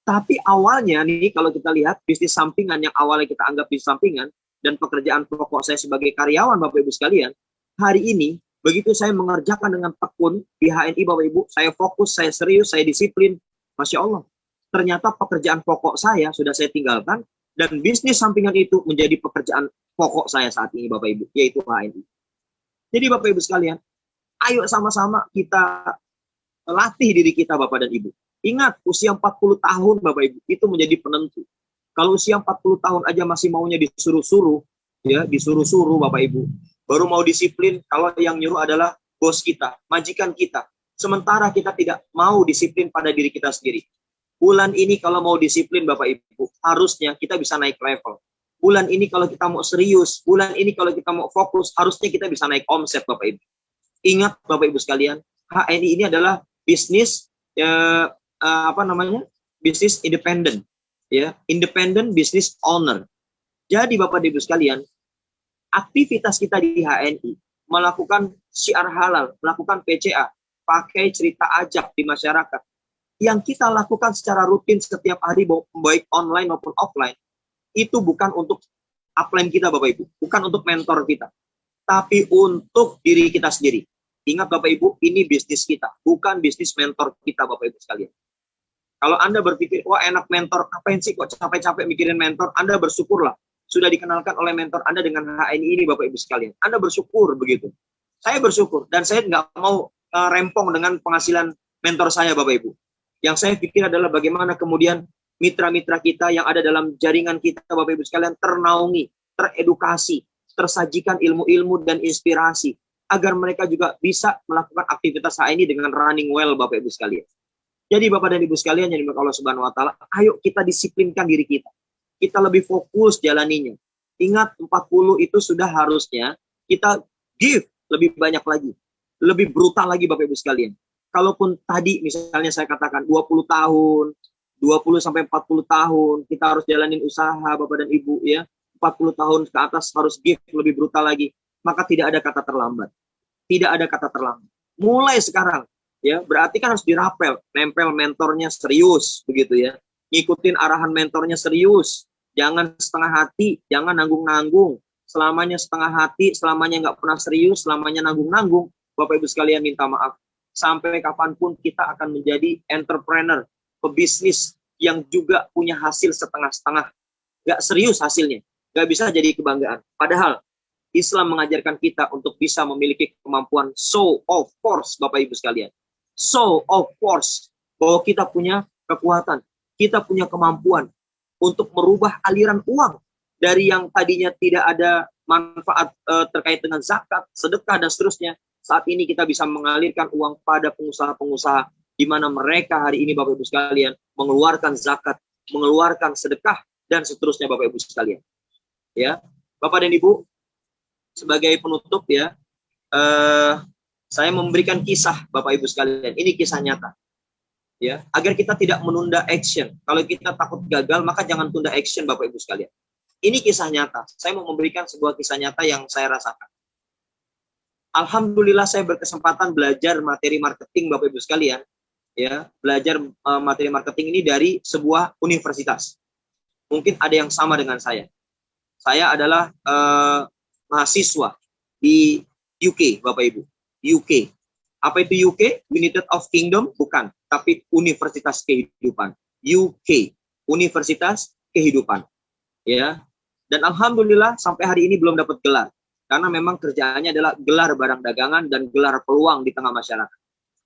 Tapi awalnya nih, kalau kita lihat bisnis sampingan yang awalnya kita anggap bisnis sampingan, dan pekerjaan pokok saya sebagai karyawan, Bapak Ibu sekalian, hari ini, begitu saya mengerjakan dengan tekun di HNI, Bapak Ibu, saya fokus, saya serius, saya disiplin, Masya Allah, ternyata pekerjaan pokok saya sudah saya tinggalkan, dan bisnis sampingan itu menjadi pekerjaan pokok saya saat ini, Bapak Ibu, yaitu HNI. Jadi Bapak Ibu sekalian, ayo sama-sama kita latih diri kita, Bapak dan Ibu. Ingat, usia 40 tahun, Bapak Ibu, itu menjadi penentu. Kalau usia 40 tahun aja masih maunya disuruh-suruh, ya, disuruh-suruh, Bapak Ibu. Baru mau disiplin, kalau yang nyuruh adalah bos kita, majikan kita. Sementara kita tidak mau disiplin pada diri kita sendiri. Bulan ini kalau mau disiplin, Bapak Ibu, harusnya kita bisa naik level. Bulan ini kalau kita mau serius, bulan ini kalau kita mau fokus, harusnya kita bisa naik omset, Bapak Ibu. Ingat, Bapak Ibu sekalian, HNI ini adalah bisnis bisnis independen, ya, independent business owner. Jadi Bapak Ibu sekalian, aktivitas kita di HNI melakukan syiar halal, melakukan PCA, pakai cerita ajak di masyarakat, yang kita lakukan secara rutin setiap hari, baik online maupun offline, itu bukan untuk upline kita, Bapak Ibu, bukan untuk mentor kita, tapi untuk diri kita sendiri. Ingat Bapak Ibu, ini bisnis kita, bukan bisnis mentor kita, Bapak Ibu sekalian. Kalau Anda berpikir, wah enak mentor, ngapain sih kok capek-capek mikirin mentor, Anda bersyukurlah, sudah dikenalkan oleh mentor Anda dengan HNI ini, Bapak Ibu sekalian. Anda bersyukur begitu. Saya bersyukur, dan saya nggak mau rempong dengan penghasilan mentor saya, Bapak Ibu. Yang saya pikir adalah bagaimana kemudian mitra-mitra kita yang ada dalam jaringan kita, Bapak Ibu sekalian, ternaungi, teredukasi, tersajikan ilmu-ilmu dan inspirasi, agar mereka juga bisa melakukan aktivitas HNI dengan running well, Bapak Ibu sekalian. Jadi Bapak dan Ibu sekalian yang dimiliki Allah Subhanahu wa taala, ayo kita disiplinkan diri kita. Kita lebih fokus jalaninya. Ingat 40 itu sudah harusnya kita give lebih banyak lagi. Lebih brutal lagi Bapak Ibu sekalian. Kalaupun tadi misalnya saya katakan 20 tahun, 20 sampai 40 tahun kita harus jalanin usaha Bapak dan Ibu ya. 40 tahun ke atas harus give lebih brutal lagi. Maka tidak ada kata terlambat. Tidak ada kata terlambat. Mulai sekarang ya, berarti kan harus dirapel, nempel mentornya serius begitu ya. Ngikutin arahan mentornya serius. Jangan setengah hati, jangan nanggung-nanggung. Selamanya setengah hati, selamanya nggak pernah serius, selamanya nanggung-nanggung. Bapak Ibu sekalian minta maaf. Sampai kapanpun kita akan menjadi entrepreneur, pebisnis yang juga punya hasil setengah-setengah. Nggak serius hasilnya, nggak bisa jadi kebanggaan. Padahal Islam mengajarkan kita untuk bisa memiliki kemampuan show of force, Bapak Ibu sekalian. Show of force, bahwa kita punya kekuatan, kita punya kemampuan untuk merubah aliran uang dari yang tadinya tidak ada manfaat terkait dengan zakat, sedekah, dan seterusnya. Saat ini kita bisa mengalirkan uang pada pengusaha-pengusaha di mana mereka hari ini Bapak Ibu sekalian mengeluarkan zakat, mengeluarkan sedekah, dan seterusnya Bapak Ibu sekalian. Ya, Bapak dan Ibu, sebagai penutup ya, saya memberikan kisah Bapak Ibu sekalian. Ini kisah nyata. Ya, agar kita tidak menunda action. Kalau kita takut gagal, maka jangan tunda action Bapak Ibu sekalian. Ini kisah nyata. Saya mau memberikan sebuah kisah nyata yang saya rasakan. Alhamdulillah saya berkesempatan belajar materi marketing Bapak Ibu sekalian. Ya, belajar materi marketing ini dari sebuah universitas. Mungkin ada yang sama dengan saya. Saya adalah mahasiswa di UK Bapak Ibu. UK. Apa itu UK? United of Kingdom? Bukan, tapi Universitas Kehidupan. UK, Universitas Kehidupan. Ya. Dan alhamdulillah sampai hari ini belum dapat gelar. Karena memang kerjaannya adalah gelar barang dagangan dan gelar peluang di tengah masyarakat.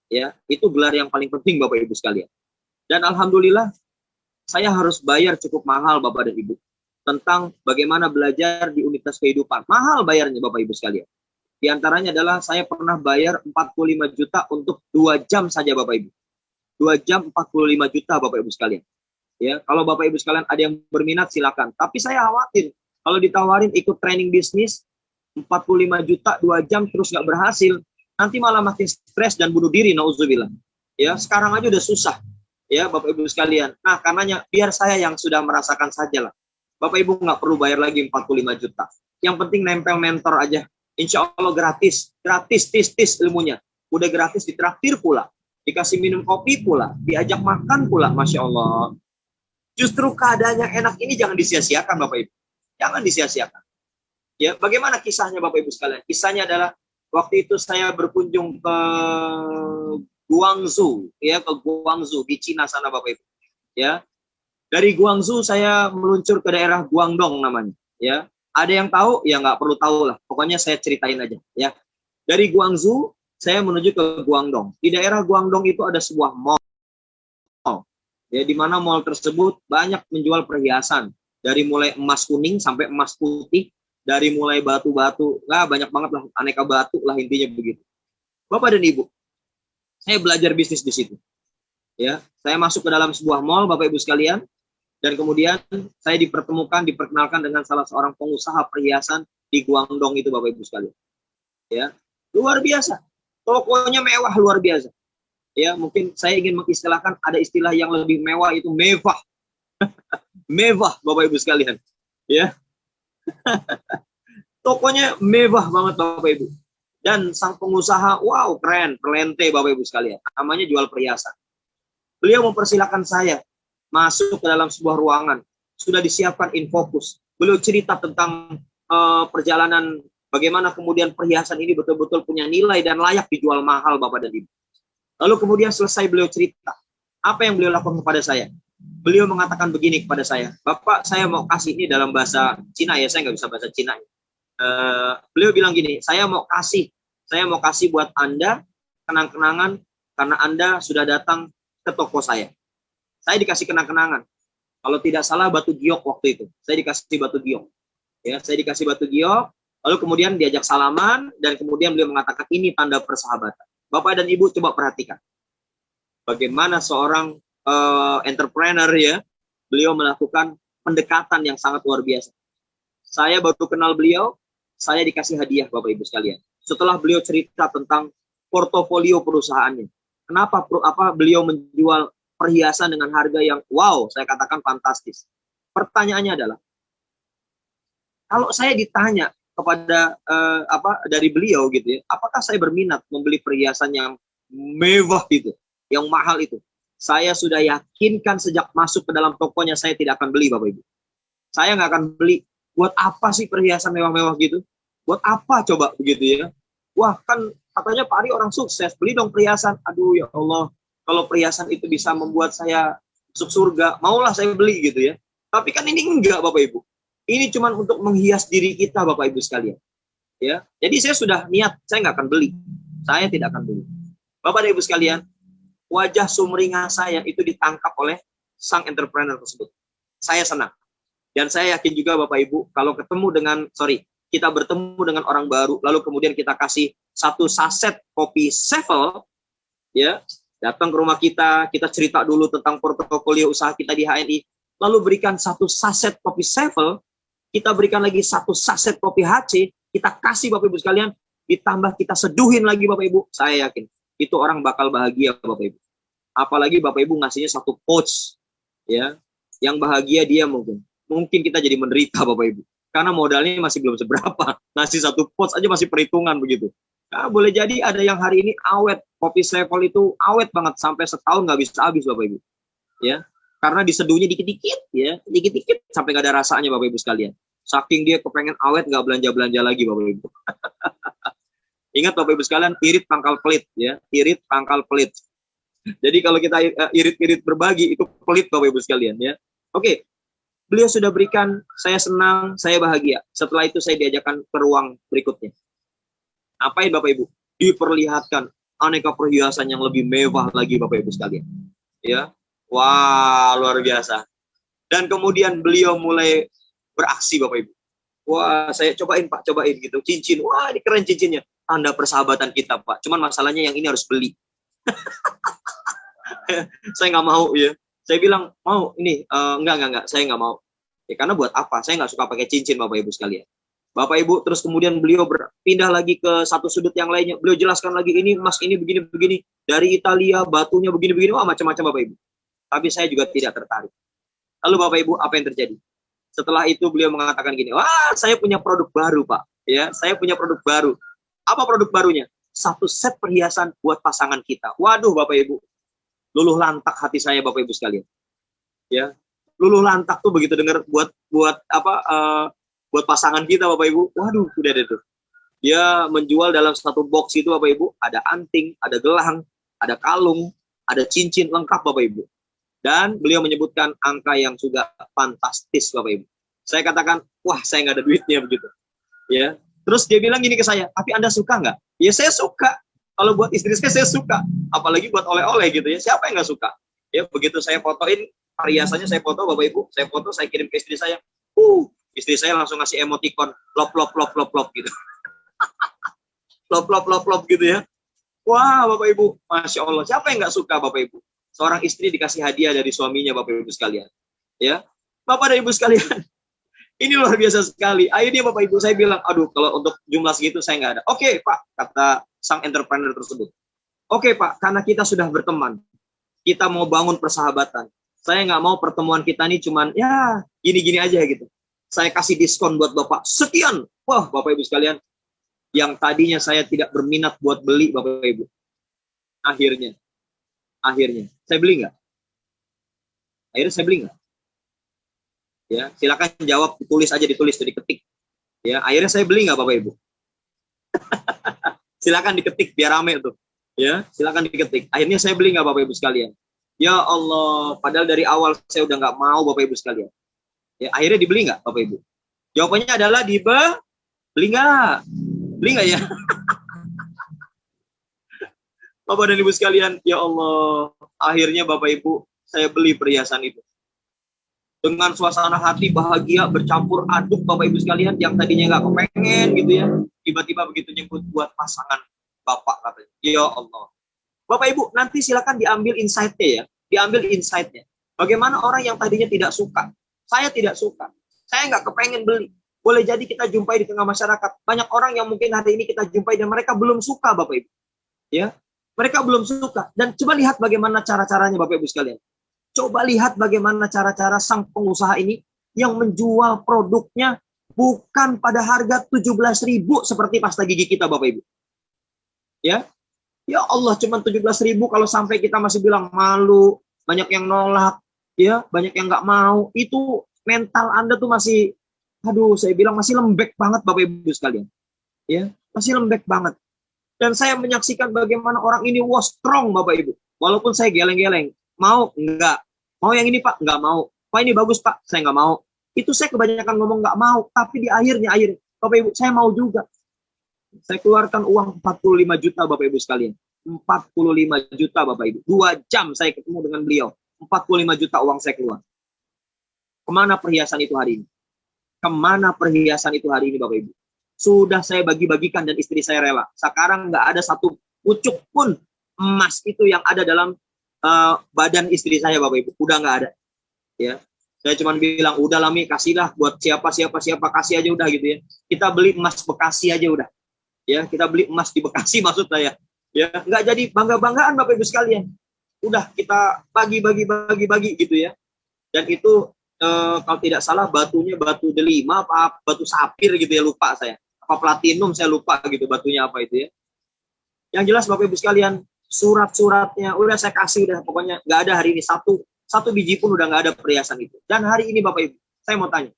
Ya, itu gelar yang paling penting Bapak Ibu sekalian. Dan alhamdulillah saya harus bayar cukup mahal Bapak dan Ibu tentang bagaimana belajar di Universitas Kehidupan. Mahal bayarnya Bapak Ibu sekalian. Di antaranya adalah saya pernah bayar 45 juta untuk 2 jam saja Bapak Ibu. 2 jam 45 juta Bapak Ibu sekalian. Ya, kalau Bapak Ibu sekalian ada yang berminat silakan. Tapi saya khawatir kalau ditawarin ikut training bisnis 45 juta 2 jam terus nggak berhasil, nanti malah makin stres dan bunuh diri, nauzubillah. Ya, sekarang aja udah susah. Ya, Bapak Ibu sekalian. Nah, karenanya biar saya yang sudah merasakan saja lah. Bapak Ibu nggak perlu bayar lagi 45 juta. Yang penting nempel mentor aja. Insya Allah gratis, tis ilmunya. Udah gratis ditraktir pula, dikasih minum kopi pula, diajak makan pula, Masya Allah. Justru keadaan yang enak ini jangan disia-siakan Bapak Ibu. Jangan disia-siakan. Ya, bagaimana kisahnya Bapak Ibu sekalian? Kisahnya adalah waktu itu saya berkunjung ke Guangzhou, ya, ke Guangzhou di Cina sana Bapak Ibu. Ya. Dari Guangzhou saya meluncur ke daerah Guangdong namanya, ya. Ada yang tahu? Ya nggak perlu tahu lah. Pokoknya saya ceritain aja, ya. Dari Guangzhou saya menuju ke Guangdong. Di daerah Guangdong itu ada sebuah mall. Ya, di mana mall tersebut banyak menjual perhiasan dari mulai emas kuning sampai emas putih, dari mulai batu-batu, banyak banget lah, aneka batu lah intinya begitu. Bapak dan Ibu, saya belajar bisnis di situ. Ya, saya masuk ke dalam sebuah mall Bapak Ibu sekalian. Dan kemudian saya diperkenalkan dengan salah seorang pengusaha perhiasan di Guangdong itu Bapak Ibu sekalian. Ya, luar biasa. Tokonya mewah luar biasa. Ya, mungkin saya ingin mengistilahkan ada istilah yang lebih mewah itu mewah. Mewah Bapak Ibu sekalian. Ya. Tokonya mewah banget Bapak Ibu. Dan sang pengusaha, wow, keren, perlente Bapak Ibu sekalian. Namanya jual perhiasan. Beliau mempersilahkan saya masuk ke dalam sebuah ruangan, sudah disiapkan infocus. Beliau cerita tentang perjalanan bagaimana kemudian perhiasan ini betul-betul punya nilai dan layak dijual mahal Bapak dan Ibu. Lalu kemudian selesai beliau cerita, apa yang beliau lakukan kepada saya? Beliau mengatakan begini kepada saya, Bapak saya mau kasih ini dalam bahasa Cina ya, saya nggak bisa bahasa Cina. Beliau bilang gini, saya mau kasih buat Anda kenang-kenangan karena Anda sudah datang ke toko saya. Saya dikasih kenang-kenangan. Kalau tidak salah batu giok waktu itu. Saya dikasih batu giok. Ya, saya dikasih batu giok. Lalu kemudian diajak salaman dan kemudian beliau mengatakan ini tanda persahabatan. Bapak dan Ibu coba perhatikan. Bagaimana seorang entrepreneur ya, beliau melakukan pendekatan yang sangat luar biasa. Saya baru kenal beliau, saya dikasih hadiah Bapak Ibu sekalian. Setelah beliau cerita tentang portofolio perusahaannya. Kenapa beliau menjual perhiasan dengan harga yang wow, saya katakan fantastis. Pertanyaannya adalah, kalau saya ditanya kepada dari beliau gitu ya, apakah saya berminat membeli perhiasan yang mewah itu, yang mahal itu? Saya sudah yakinkan sejak masuk ke dalam tokonya saya tidak akan beli Bapak Ibu. Saya nggak akan beli. Buat apa sih perhiasan mewah-mewah gitu? Buat apa coba begitu ya? Wah, kan katanya Pak Ari orang sukses, beli dong perhiasan. Aduh ya Allah. Kalau perhiasan itu bisa membuat saya masuk surga, maulah saya beli gitu ya. Tapi kan ini enggak Bapak Ibu. Ini cuma untuk menghias diri kita Bapak Ibu sekalian. Ya, jadi saya sudah niat, saya nggak akan beli. Saya tidak akan beli. Bapak dan Ibu sekalian, wajah sumringah saya itu ditangkap oleh sang entrepreneur tersebut. Saya senang. Dan saya yakin juga Bapak Ibu, kalau ketemu dengan, kita bertemu dengan orang baru, lalu kemudian kita kasih satu saset kopi Sevel, ya, datang ke rumah kita cerita dulu tentang portofolio usaha kita di HNI, lalu berikan satu saset kopi Sevel, kita berikan lagi satu saset kopi HC, kita kasih Bapak Ibu sekalian, ditambah kita seduhin lagi Bapak Ibu, saya yakin itu orang bakal bahagia Bapak Ibu. Apalagi Bapak Ibu ngasihnya satu pouch, ya, yang bahagia dia mungkin kita jadi menderita Bapak Ibu, karena modalnya masih belum seberapa, ngasih satu pouch aja masih perhitungan begitu. Nah, boleh jadi ada yang hari ini awet, kopi Sevel itu awet banget sampai setahun nggak bisa habis Bapak Ibu, ya, karena diseduhnya dikit-dikit, ya, dikit-dikit sampai nggak ada rasanya Bapak Ibu sekalian. Saking dia kepengen awet nggak belanja-belanja lagi Bapak Ibu. Ingat Bapak Ibu sekalian, irit pangkal pelit, ya, irit pangkal pelit. Jadi kalau kita irit-irit berbagi itu pelit Bapak Ibu sekalian, ya. Oke, beliau sudah berikan, saya senang, saya bahagia. Setelah itu saya diajakkan ke ruang berikutnya. Apain Bapak Ibu? Diperlihatkan aneka perhiasan yang lebih mewah lagi Bapak Ibu sekalian. Ya, wah luar biasa. Dan kemudian beliau mulai beraksi Bapak Ibu. Wah, saya cobain Pak, cobain gitu. Cincin, wah ini keren cincinnya. Tanda persahabatan kita Pak. Cuman masalahnya yang ini harus beli. Saya nggak mau ya. Saya bilang mau ini enggak, saya nggak mau. Ya karena buat apa? Saya nggak suka pakai cincin Bapak Ibu sekalian. Bapak Ibu terus kemudian beliau berpindah lagi ke satu sudut yang lainnya. Beliau jelaskan lagi ini emas ini begini dari Italia, batunya begini, wah macam-macam Bapak Ibu. Tapi saya juga tidak tertarik. Lalu Bapak Ibu apa yang terjadi? Setelah itu beliau mengatakan gini, wah saya punya produk baru Pak. Ya, saya punya produk baru. Apa produk barunya? Satu set perhiasan buat pasangan kita. Waduh Bapak Ibu, luluh lantak hati saya Bapak Ibu sekalian. Ya, luluh lantak tuh begitu dengar buat pasangan kita Bapak Ibu. Waduh, udah deh tuh. Dia menjual dalam satu box itu Bapak Ibu, ada anting, ada gelang, ada kalung, ada cincin lengkap Bapak Ibu. Dan beliau menyebutkan angka yang juga fantastis Bapak Ibu. Saya katakan, wah saya nggak ada duitnya begitu. Ya. Terus dia bilang gini ke saya, tapi Anda suka nggak? Ya saya suka. Kalau buat istri saya suka. Apalagi buat oleh-oleh gitu ya. Siapa yang nggak suka? Ya begitu saya fotoin perhiasannya, saya foto Bapak Ibu, saya kirim ke istri saya. Istri saya langsung ngasih emoticon lop gitu. lop gitu ya. Wah Bapak Ibu, Masya Allah. Siapa yang nggak suka Bapak Ibu? Seorang istri dikasih hadiah dari suaminya Bapak Ibu sekalian. Ya, Bapak dan Ibu sekalian. Ini luar biasa sekali. Akhirnya Bapak Ibu saya bilang, aduh kalau untuk jumlah segitu saya nggak ada. Oke Pak, kata sang entrepreneur tersebut. Oke Pak, karena kita sudah berteman, kita mau bangun persahabatan. Saya nggak mau pertemuan kita ini cuman ya gini-gini aja gitu. Saya kasih diskon buat Bapak sekian. Wah Bapak Ibu sekalian, yang tadinya saya tidak berminat buat beli Bapak Ibu. Akhirnya, saya beli nggak? Akhirnya saya beli nggak? Ya, silakan jawab, ditulis tuh, diketik. Ya, akhirnya saya beli nggak Bapak Ibu? Silakan diketik biar rame tuh. Ya, silakan diketik. Akhirnya saya beli nggak Bapak Ibu sekalian? Ya Allah, padahal dari awal saya udah nggak mau Bapak Ibu sekalian. Ya, akhirnya dibeli nggak Bapak Ibu? Jawabannya adalah beli nggak? Beli nggak ya? Bapak dan Ibu sekalian, ya Allah, akhirnya Bapak Ibu saya beli perhiasan itu. Dengan suasana hati bahagia bercampur aduk Bapak Ibu sekalian, yang tadinya nggak kepengen gitu ya, tiba-tiba begitu nyebut buat pasangan Bapak katanya. Ya Allah. Bapak Ibu nanti silakan diambil insight-nya ya, diambil insight-nya. Bagaimana orang yang tadinya tidak suka, saya tidak suka, saya nggak kepengen beli. Boleh jadi kita jumpai di tengah masyarakat, banyak orang yang mungkin hari ini kita jumpai dan mereka belum suka Bapak Ibu. Ya, mereka belum suka. Dan coba lihat bagaimana cara-caranya Bapak Ibu sekalian. Coba lihat bagaimana cara-cara sang pengusaha ini yang menjual produknya bukan pada harga 17.000 seperti pasta gigi kita Bapak Ibu. Ya Allah, cuma 17.000 kalau sampai kita masih bilang malu, banyak yang nolak, ya banyak yang nggak mau. Itu mental Anda tuh masih, aduh saya bilang masih lembek banget Bapak Ibu sekalian. Ya, masih lembek banget. Dan saya menyaksikan bagaimana orang ini strong Bapak Ibu. Walaupun saya geleng-geleng. Mau? Enggak. Mau yang ini Pak? Enggak mau. Pak ini bagus Pak? Saya enggak mau. Itu saya kebanyakan ngomong enggak mau. Tapi di akhirnya Bapak Ibu, saya mau juga. Saya keluarkan uang 45 juta Bapak Ibu sekalian. 45 juta Bapak Ibu. 2 jam saya ketemu dengan beliau. 45 juta uang saya keluar. Kemana perhiasan itu hari ini? Kemana perhiasan itu hari ini Bapak Ibu? sudah saya bagi-bagikan dan istri saya rela. Sekarang nggak ada satu pucuk pun emas itu yang ada dalam badan istri saya, Bapak Ibu. Udah nggak ada. Ya, saya cuma bilang, udah Lami, kasihlah buat siapa kasih aja udah gitu ya. Kita beli emas Bekasi aja udah. Ya, kita beli emas di Bekasi maksud saya. Ya, nggak jadi bangga-banggaan Bapak Ibu sekalian. Udah kita bagi gitu ya. Dan itu kalau tidak salah batunya batu delima apa batu sapir gitu ya, lupa saya. Apa platinum saya lupa gitu batunya apa itu ya. Yang jelas Bapak Ibu sekalian, surat-suratnya udah saya kasih, udah pokoknya nggak ada hari ini satu biji pun udah nggak ada perhiasan itu. Dan hari ini Bapak Ibu, saya mau tanya,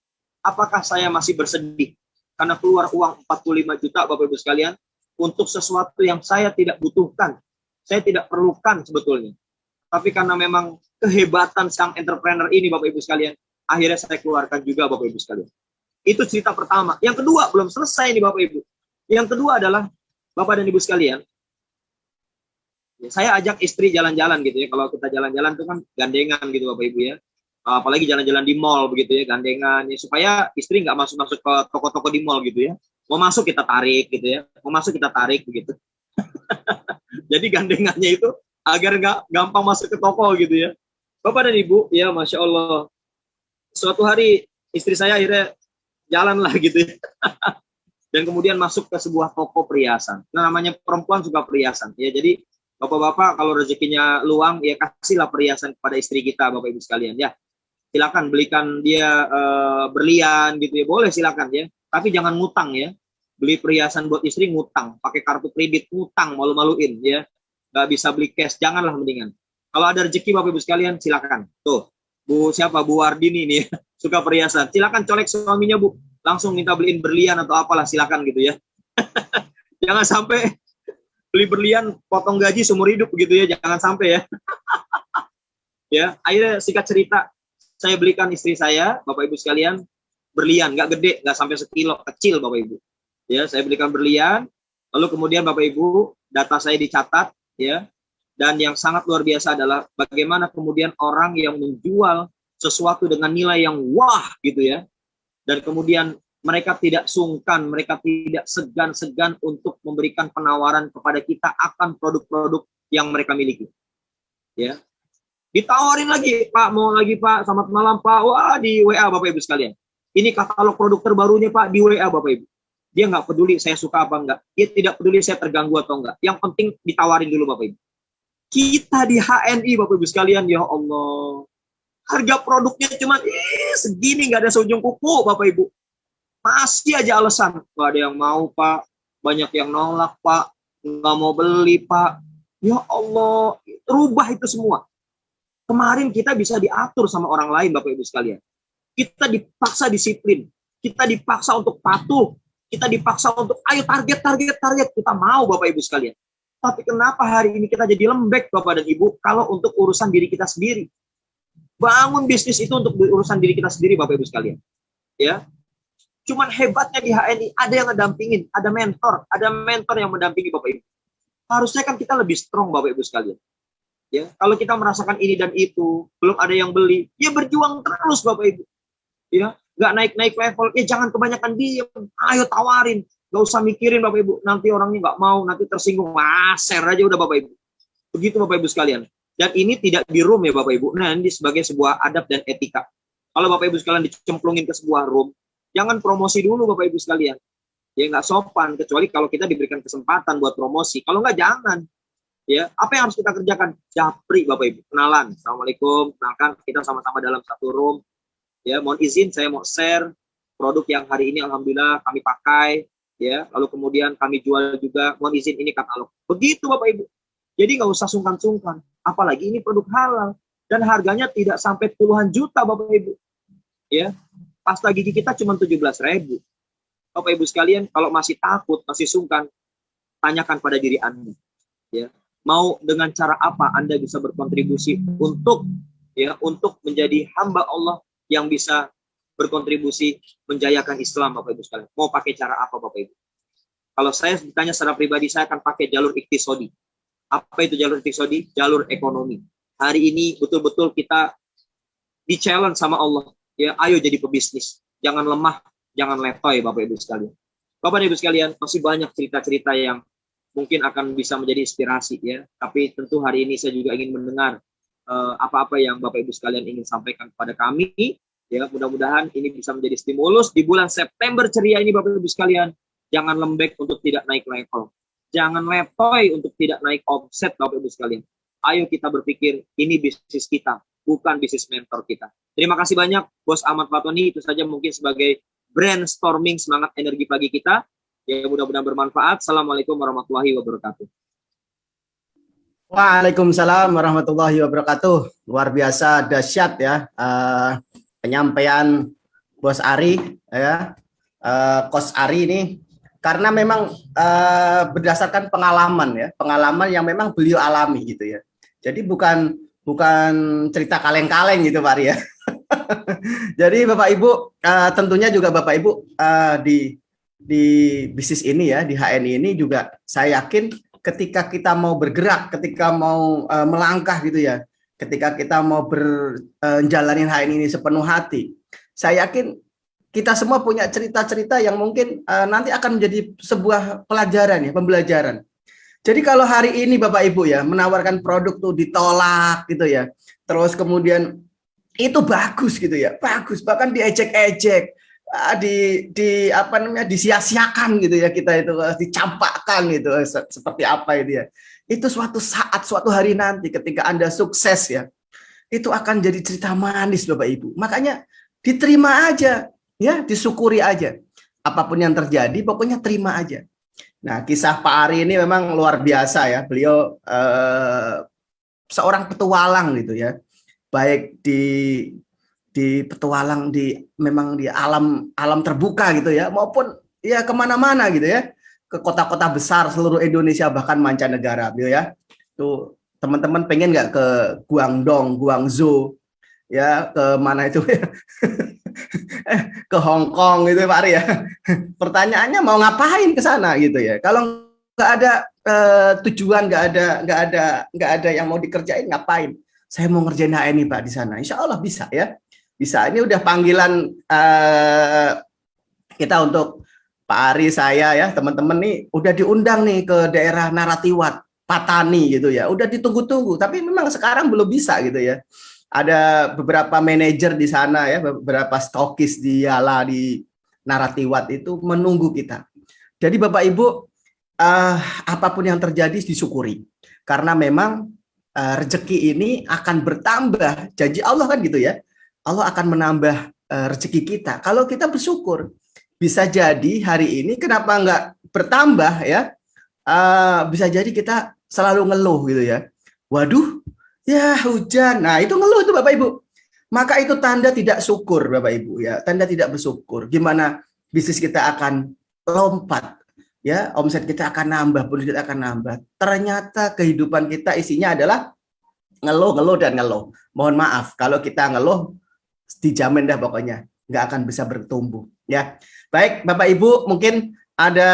apakah saya masih bersedih karena keluar uang 45 juta Bapak Ibu sekalian untuk sesuatu yang saya tidak butuhkan, saya tidak perlukan sebetulnya. Tapi karena memang kehebatan sang entrepreneur ini Bapak Ibu sekalian, akhirnya saya keluarkan juga Bapak Ibu sekalian. Itu cerita pertama. Yang kedua, belum selesai nih Bapak Ibu. Yang kedua adalah, Bapak dan Ibu sekalian, saya ajak istri jalan-jalan gitu ya. Kalau kita jalan-jalan itu kan gandengan gitu Bapak Ibu ya. Apalagi jalan-jalan di mall begitu ya, gandengan ya, supaya istri nggak masuk-masuk ke toko-toko di mall gitu ya. Mau masuk kita tarik gitu ya. Mau masuk kita tarik begitu. Jadi gandengannya itu agar nggak gampang masuk ke toko gitu ya. Bapak dan Ibu, ya Masya Allah. Suatu hari istri saya akhirnya jalan lah gitu ya. Dan kemudian masuk ke sebuah toko perhiasan. Nah, namanya perempuan suka perhiasan. Ya, jadi Bapak-bapak kalau rezekinya luang, ya kasihlah perhiasan kepada istri kita, Bapak Ibu sekalian ya. Silakan belikan dia berlian gitu ya, boleh silakan ya. Tapi jangan ngutang ya. Beli perhiasan buat istri ngutang, pakai kartu kredit ngutang, malu-maluin ya. Nggak bisa beli cash, janganlah mendingan. Kalau ada rezeki Bapak Ibu sekalian, silakan. Tuh, Bu siapa? Bu Wardini nih, suka perhiasan. Silakan colek suaminya Bu, langsung minta beliin berlian atau apalah, silakan gitu ya. Jangan sampai beli berlian potong gaji seumur hidup begitu ya, jangan sampai ya. Ya, akhirnya singkat cerita, saya belikan istri saya, Bapak Ibu sekalian, berlian, nggak gede, nggak sampai sekilo, kecil Bapak Ibu. Ya, saya belikan berlian, lalu kemudian Bapak Ibu, data saya dicatat, ya. Dan yang sangat luar biasa adalah bagaimana kemudian orang yang menjual sesuatu dengan nilai yang wah gitu ya. Dan kemudian mereka tidak sungkan, mereka tidak segan-segan untuk memberikan penawaran kepada kita akan produk-produk yang mereka miliki. Ya. Ditawarin lagi, Pak, mau lagi Pak, selamat malam Pak, wah di WA Bapak Ibu sekalian. Ini katalog produk terbarunya Pak, di WA Bapak Ibu. Dia nggak peduli saya suka apa enggak, dia tidak peduli saya terganggu atau enggak. Yang penting ditawarin dulu Bapak Ibu. Kita di HNI Bapak Ibu sekalian, ya Allah. Harga produknya cuma segini, nggak ada seujung kuku Bapak Ibu. Masih aja alasan, nggak ada yang mau Pak, banyak yang nolak Pak, nggak mau beli Pak. Ya Allah, rubah itu semua. Kemarin kita bisa diatur sama orang lain Bapak Ibu sekalian. Kita dipaksa disiplin, kita dipaksa untuk patuh, kita dipaksa untuk ayo target, kita mau Bapak Ibu sekalian. Tapi kenapa hari ini kita jadi lembek Bapak dan Ibu kalau untuk urusan diri kita sendiri? Bangun bisnis itu untuk urusan diri kita sendiri Bapak Ibu sekalian. Ya. Cuman hebatnya di HNI ada yang ngedampingin, ada mentor yang mendampingi Bapak Ibu. Harusnya kan kita lebih strong Bapak Ibu sekalian. Ya, kalau kita merasakan ini dan itu, belum ada yang beli, ya berjuang terus Bapak Ibu. Ya, nggak naik-naik level, ya jangan kebanyakan diem, ayo tawarin, nggak usah mikirin Bapak Ibu, nanti orangnya nggak mau, nanti tersinggung, share aja udah Bapak Ibu. Begitu Bapak Ibu sekalian. Dan ini tidak di room ya Bapak Ibu, nah ini sebagai sebuah adab dan etika. Kalau Bapak Ibu sekalian dicemplungin ke sebuah room, jangan promosi dulu Bapak Ibu sekalian. Ya nggak sopan, kecuali kalau kita diberikan kesempatan buat promosi. Kalau nggak, jangan. Ya, apa yang harus kita kerjakan? Japri Bapak Ibu, kenalan. Assalamualaikum, kenalkan kita sama-sama dalam satu room. Ya, mohon izin saya mau share produk yang hari ini alhamdulillah kami pakai. Ya, lalu kemudian kami jual juga. Mohon izin ini katalog. Begitu Bapak Ibu. Jadi nggak usah sungkan-sungkan. Apalagi ini produk halal dan harganya tidak sampai puluhan juta Bapak Ibu. Ya, pasta gigi kita cuma 17.000. Bapak Ibu sekalian, kalau masih takut, masih sungkan, tanyakan pada diri Anda. Ya, mau dengan cara apa Anda bisa berkontribusi untuk menjadi hamba Allah yang bisa berkontribusi menjayakan Islam Bapak Ibu sekalian. Mau pakai cara apa Bapak Ibu? Kalau saya ditanya secara pribadi, saya akan pakai jalur iktisodi. Apa itu jalur iktisodi? Jalur ekonomi. Hari ini betul-betul kita di-challenge sama Allah. Ya, ayo jadi pebisnis. Jangan lemah, jangan letoy Bapak Ibu sekalian. Bapak dan Ibu sekalian, masih banyak cerita-cerita yang mungkin akan bisa menjadi inspirasi ya. Tapi tentu hari ini saya juga ingin mendengar apa-apa yang Bapak Ibu sekalian ingin sampaikan kepada kami. Ya, mudah-mudahan ini bisa menjadi stimulus di bulan September ceria ini Bapak Ibu sekalian. Jangan lembek untuk tidak naik level. Jangan letoy untuk tidak naik omset Bapak Ibu sekalian. Ayo kita berpikir ini bisnis kita, bukan bisnis mentor kita. Terima kasih banyak Bos Ahmad Fatoni. Itu saja mungkin sebagai brainstorming semangat energi pagi kita. Ya, mudah-mudahan bermanfaat. Assalamualaikum warahmatullahi wabarakatuh. Waalaikumsalam warahmatullahi wabarakatuh. Luar biasa dahsyat ya penyampaian Bos Ari ya, Kos Ari ini, karena memang berdasarkan pengalaman yang memang beliau alami gitu ya. Jadi bukan cerita kaleng-kaleng gitu Pak Ari ya. Jadi Bapak Ibu tentunya juga Bapak Ibu di bisnis ini ya, di HNI ini juga saya yakin ketika kita mau bergerak, ketika mau melangkah gitu ya, ketika kita mau berjalanin HNI ini sepenuh hati, saya yakin kita semua punya cerita-cerita yang mungkin nanti akan menjadi sebuah pelajaran ya, pembelajaran. Jadi kalau hari ini Bapak Ibu ya menawarkan produk tuh ditolak gitu ya, terus kemudian itu bagus gitu ya, bagus, bahkan diejek-ejek, di apa namanya, disia-siakan gitu ya, kita itu dicampakkan gitu, seperti apa itu ya. Itu suatu saat, suatu hari nanti ketika Anda sukses ya, itu akan jadi cerita manis Bapak Ibu. Makanya diterima aja ya, disyukuri aja. Apapun yang terjadi pokoknya terima aja. Nah, kisah Pak Ari ini memang luar biasa ya. Beliau seorang petualang gitu ya. Baik di petualang memang di alam terbuka gitu ya, maupun ya kemana-mana gitu ya, ke kota-kota besar seluruh Indonesia bahkan mancanegara gitu ya. Tuh teman-teman pengen nggak ke Guangdong, Guangzhou ya, ke mana itu ya? Ke Hong Kong gitu Pak Ari ya. Pertanyaannya mau ngapain ke sana gitu ya? Kalau nggak ada tujuan, nggak ada yang mau dikerjain, ngapain? Saya mau ngerjain HNI Pak di sana. Insya Allah bisa ya. Bisa. Ini udah panggilan kita untuk Pak Ari, saya ya, teman-teman nih udah diundang nih ke daerah Naratiwat, Patani gitu ya. Udah ditunggu-tunggu, tapi memang sekarang belum bisa gitu ya. Ada beberapa manajer di sana ya, beberapa stokis di Yala, di Naratiwat itu menunggu kita. Jadi Bapak Ibu, apapun yang terjadi disyukuri. Karena memang rezeki ini akan bertambah. Janji Allah kan gitu ya. Allah akan menambah rezeki kita kalau kita bersyukur. Bisa jadi hari ini kenapa nggak bertambah ya? Bisa jadi kita selalu ngeluh gitu ya. Waduh, ya hujan. Nah itu ngeluh itu Bapak Ibu. Maka itu tanda tidak syukur Bapak Ibu ya. Tanda tidak bersyukur. Gimana bisnis kita akan lompat ya, omset kita akan nambah, produk kita akan nambah. Ternyata kehidupan kita isinya adalah ngeluh dan ngeluh. Mohon maaf kalau kita ngeluh, dijamin dah pokoknya nggak akan bisa bertumbuh ya. Baik Bapak Ibu, mungkin ada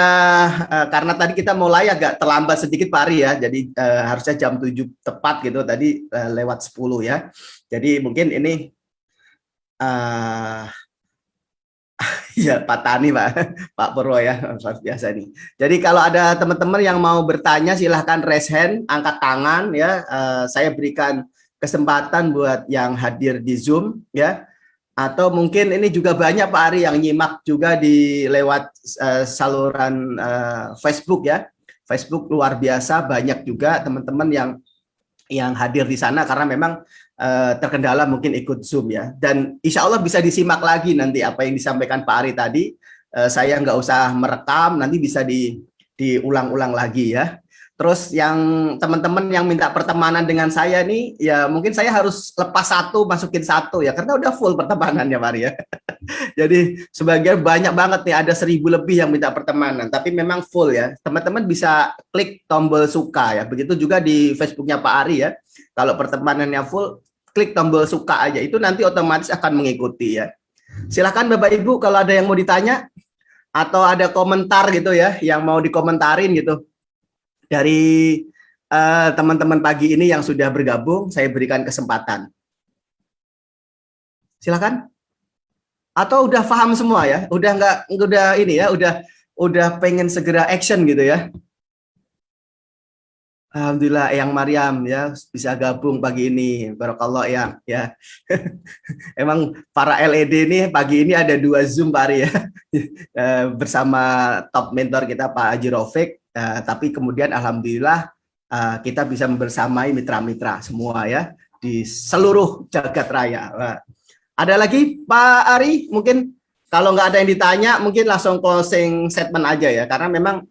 karena tadi kita mulai agak terlambat sedikit Pak Ari ya, jadi harusnya jam 7 tepat gitu, tadi lewat 10 ya. Jadi mungkin ini ya Pak Tani Pak, Pak Purwo ya, luar biasa nih. Jadi kalau ada teman-teman yang mau bertanya silahkan raise hand, angkat tangan ya. Saya berikan kesempatan buat yang hadir di Zoom ya. Atau mungkin ini juga banyak Pak Ari yang nyimak juga di lewat saluran Facebook ya. Facebook luar biasa, banyak juga teman-teman yang hadir di sana karena memang terkendala mungkin ikut Zoom ya. Dan insya Allah bisa disimak lagi nanti apa yang disampaikan Pak Ari tadi. Saya nggak usah merekam, nanti bisa diulang-ulang lagi ya. Terus yang teman-teman yang minta pertemanan dengan saya nih, ya mungkin saya harus lepas satu, masukin satu ya, karena udah full pertemanannya Pak Ari ya. Jadi sebagian banyak banget nih, ada 1000 lebih yang minta pertemanan, tapi memang full ya. Teman-teman bisa klik tombol suka ya. Begitu juga di Facebooknya Pak Ari ya. Kalau pertemanannya full, klik tombol suka aja. Itu nanti otomatis akan mengikuti ya. Silakan Bapak Ibu kalau ada yang mau ditanya atau ada komentar gitu ya, yang mau dikomentarin gitu dari teman-teman pagi ini yang sudah bergabung, saya berikan kesempatan. Silakan. Atau udah paham semua ya? Udah ini ya, udah udah pengen segera action gitu ya. Alhamdulillah Eyang Mariam ya bisa gabung pagi ini. Barakallah ya. Emang para LED ini pagi ini ada 2 Zoom Pak Ari ya. Bersama top mentor kita Pak Haji Raufik. Tapi kemudian alhamdulillah kita bisa membersamai mitra-mitra semua ya di seluruh jagat raya. Ada lagi Pak Ari? Mungkin kalau nggak ada yang ditanya mungkin langsung closing statement aja ya. Karena memang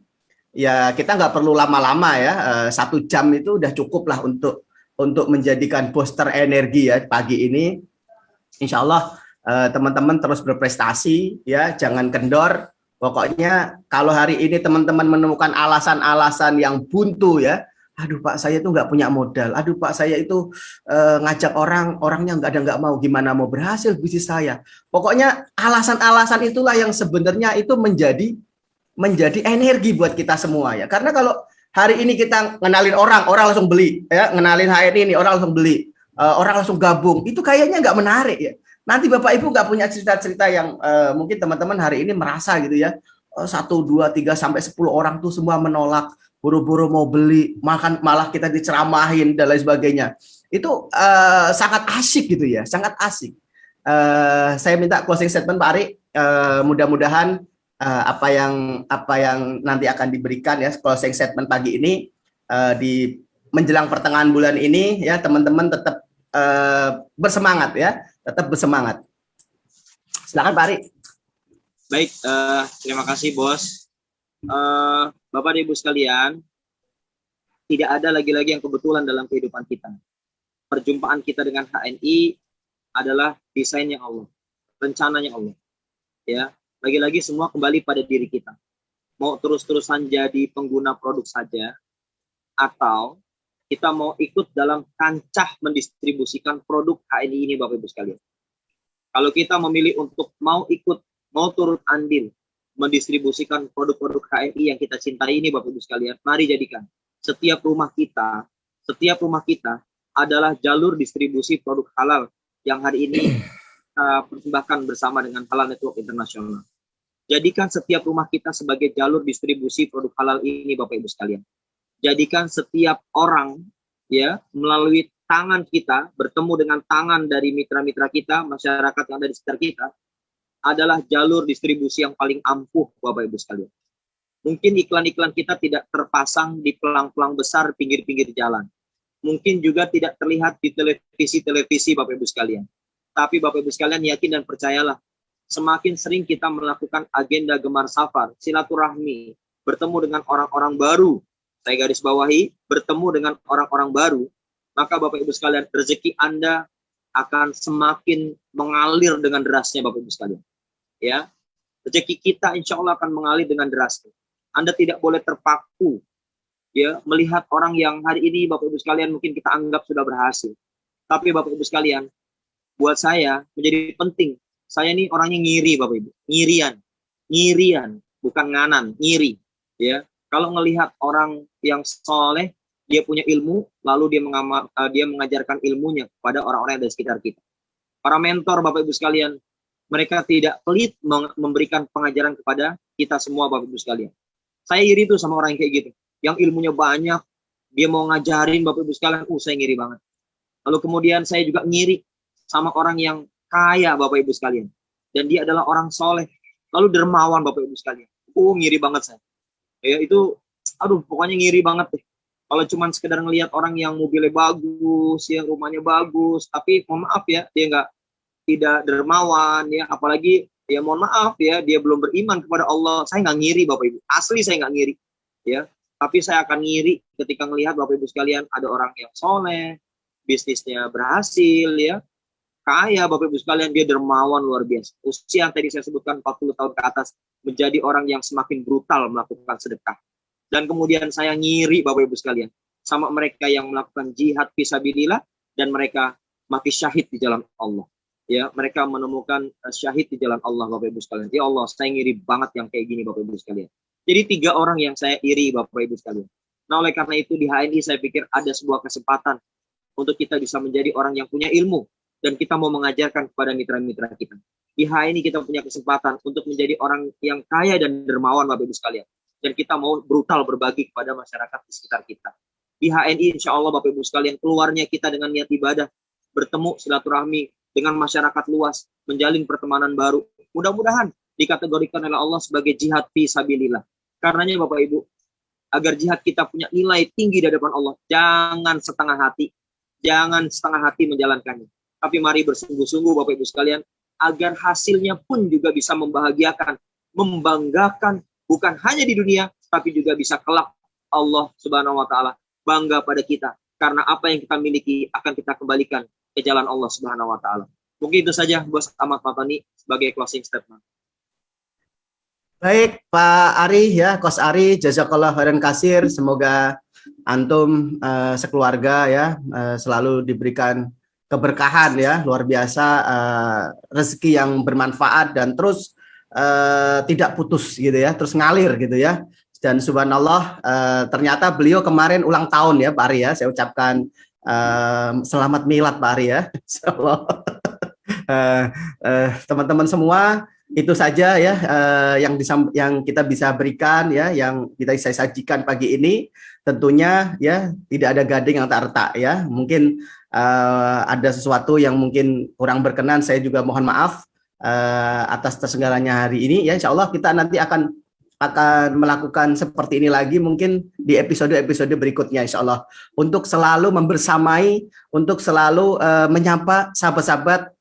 ya kita nggak perlu lama-lama ya, 1 jam itu udah cukup lah untuk menjadikan booster energi ya pagi ini. Insya Allah teman-teman terus berprestasi ya, jangan kendor. Pokoknya kalau hari ini teman-teman menemukan alasan-alasan yang buntu ya, aduh Pak saya itu nggak punya modal, aduh Pak saya itu ngajak orangnya nggak mau, gimana mau berhasil bisnis saya. Pokoknya alasan-alasan itulah yang sebenarnya itu menjadi energi buat kita semua ya. Karena kalau hari ini kita ngenalin orang langsung beli ya, ngenalin HRD ini orang langsung beli, orang langsung gabung, itu kayaknya nggak menarik ya. Nanti Bapak Ibu nggak punya cerita-cerita yang mungkin teman-teman hari ini merasa gitu ya, 1, 2, 3 sampai 10 orang tuh semua menolak, buru-buru mau beli, malah kita diceramahin dan lain sebagainya. Itu sangat asik gitu ya, sangat asik. Saya minta closing statement Pak Ari, mudah-mudahan apa yang nanti akan diberikan ya closing statement pagi ini di menjelang pertengahan bulan ini ya, teman-teman tetap bersemangat ya, tetap bersemangat. Silakan Pak Ari. Baik, terima kasih Bos. Bapak dan Ibu sekalian, tidak ada lagi-lagi yang kebetulan dalam kehidupan kita. Perjumpaan kita dengan HNI adalah desainnya Allah, rencananya Allah. Ya, lagi-lagi semua kembali pada diri kita. Mau terus-terusan jadi pengguna produk saja, atau kita mau ikut dalam kancah mendistribusikan produk HNI ini Bapak Ibu sekalian. Kalau kita memilih untuk mau ikut, mau turut andil mendistribusikan produk-produk HNI yang kita cintai ini Bapak Ibu sekalian, mari jadikan setiap rumah kita adalah jalur distribusi produk halal yang hari ini kita persembahkan bersama dengan Halal Network Internasional. Jadikan setiap rumah kita sebagai jalur distribusi produk halal ini Bapak Ibu sekalian. Jadikan setiap orang ya melalui tangan kita bertemu dengan tangan dari mitra-mitra kita, masyarakat yang ada di sekitar kita, adalah jalur distribusi yang paling ampuh Bapak Ibu sekalian. Mungkin iklan-iklan kita tidak terpasang di pelang-pelang besar pinggir-pinggir jalan. Mungkin juga tidak terlihat di televisi-televisi Bapak Ibu sekalian. Tapi Bapak Ibu sekalian yakin dan percayalah, semakin sering kita melakukan agenda gemar safar, silaturahmi, bertemu dengan orang-orang baru, saya garis bawahi, bertemu dengan orang-orang baru, maka Bapak Ibu sekalian, rezeki Anda akan semakin mengalir dengan derasnya Bapak Ibu sekalian. Ya, rezeki kita insya Allah akan mengalir dengan derasnya. Anda tidak boleh terpaku ya melihat orang yang hari ini Bapak Ibu sekalian mungkin kita anggap sudah berhasil. Tapi Bapak Ibu sekalian, buat saya menjadi penting. Saya ini orangnya ngiri Bapak Ibu, ngirian, bukan nganan, ngiri. Ya, kalau ngelihat orang yang soleh, dia punya ilmu, lalu dia mengajarkan ilmunya kepada orang-orang yang ada di sekitar kita. Para mentor Bapak Ibu sekalian, mereka tidak pelit memberikan pengajaran kepada kita semua Bapak Ibu sekalian. Saya iri tuh sama orang yang kayak gitu, yang ilmunya banyak, dia mau ngajarin Bapak Ibu sekalian, saya ngiri banget. Lalu kemudian saya juga ngiri sama orang yang kaya Bapak Ibu sekalian, dan dia adalah orang soleh, lalu dermawan Bapak Ibu sekalian. Ngiri banget saya. Ya itu, pokoknya ngiri banget deh. Kalau cuma sekedar ngelihat orang yang mobilnya bagus, yang rumahnya bagus, tapi mohon maaf ya, dia tidak dermawan ya, apalagi ya mohon maaf ya, dia belum beriman kepada Allah. Saya nggak ngiri Bapak Ibu, asli saya nggak ngiri ya. Tapi saya akan ngiri ketika melihat Bapak Ibu sekalian ada orang yang soleh, bisnisnya berhasil ya, kaya Bapak Ibu sekalian, dia dermawan luar biasa. Usia yang tadi saya sebutkan 40 tahun ke atas, menjadi orang yang semakin brutal melakukan sedekah. Dan kemudian saya ngiri Bapak Ibu sekalian sama mereka yang melakukan jihad fisabilillah dan mereka mati syahid di jalan Allah. Ya, mereka menemukan syahid di jalan Allah Bapak Ibu sekalian. Ya Allah, saya ngiri banget yang kayak gini Bapak Ibu sekalian. Jadi 3 orang yang saya iri Bapak Ibu sekalian. Nah, oleh karena itu di HNI saya pikir ada sebuah kesempatan untuk kita bisa menjadi orang yang punya ilmu, dan kita mau mengajarkan kepada mitra-mitra kita. Di HNI kita punya kesempatan untuk menjadi orang yang kaya dan dermawan, Bapak Ibu sekalian. Dan kita mau brutal berbagi kepada masyarakat di sekitar kita. Di HNI, insya Allah Bapak Ibu sekalian, keluarnya kita dengan niat ibadah, bertemu silaturahmi dengan masyarakat luas, menjalin pertemanan baru. Mudah-mudahan dikategorikan oleh Allah sebagai jihad fi sabilillah. Karenanya Bapak Ibu, agar jihad kita punya nilai tinggi di hadapan Allah, jangan setengah hati menjalankannya. Tapi mari bersungguh-sungguh Bapak Ibu sekalian, agar hasilnya pun juga bisa membahagiakan, membanggakan, bukan hanya di dunia, tapi juga bisa kelak Allah Subhanahu wa Ta'ala bangga pada kita, karena apa yang kita miliki akan kita kembalikan ke jalan Allah Subhanahu wa Ta'ala. Mungkin itu saja Bos Ahmad Fatani sebagai closing statement. Baik Pak Ari ya, Kos Ari, jazakallah khairan kasir. Semoga antum sekeluarga ya selalu diberikan keberkahan ya, luar biasa, rezeki yang bermanfaat dan terus tidak putus gitu ya, terus ngalir gitu ya. Dan subhanallah, ternyata beliau kemarin ulang tahun ya Pak Ari ya, saya ucapkan selamat milad Pak Ari ya. Teman-teman semua, itu saja ya yang kita bisa berikan ya, yang saya sajikan pagi ini. Tentunya ya tidak ada gading yang tak retak ya. Mungkin ada sesuatu yang mungkin kurang berkenan, saya juga mohon maaf atas terselenggaranya hari ini ya. Insya Allah kita nanti akan melakukan seperti ini lagi mungkin di episode-episode berikutnya insya Allah, untuk selalu membersamai, untuk selalu menyapa sahabat-sahabat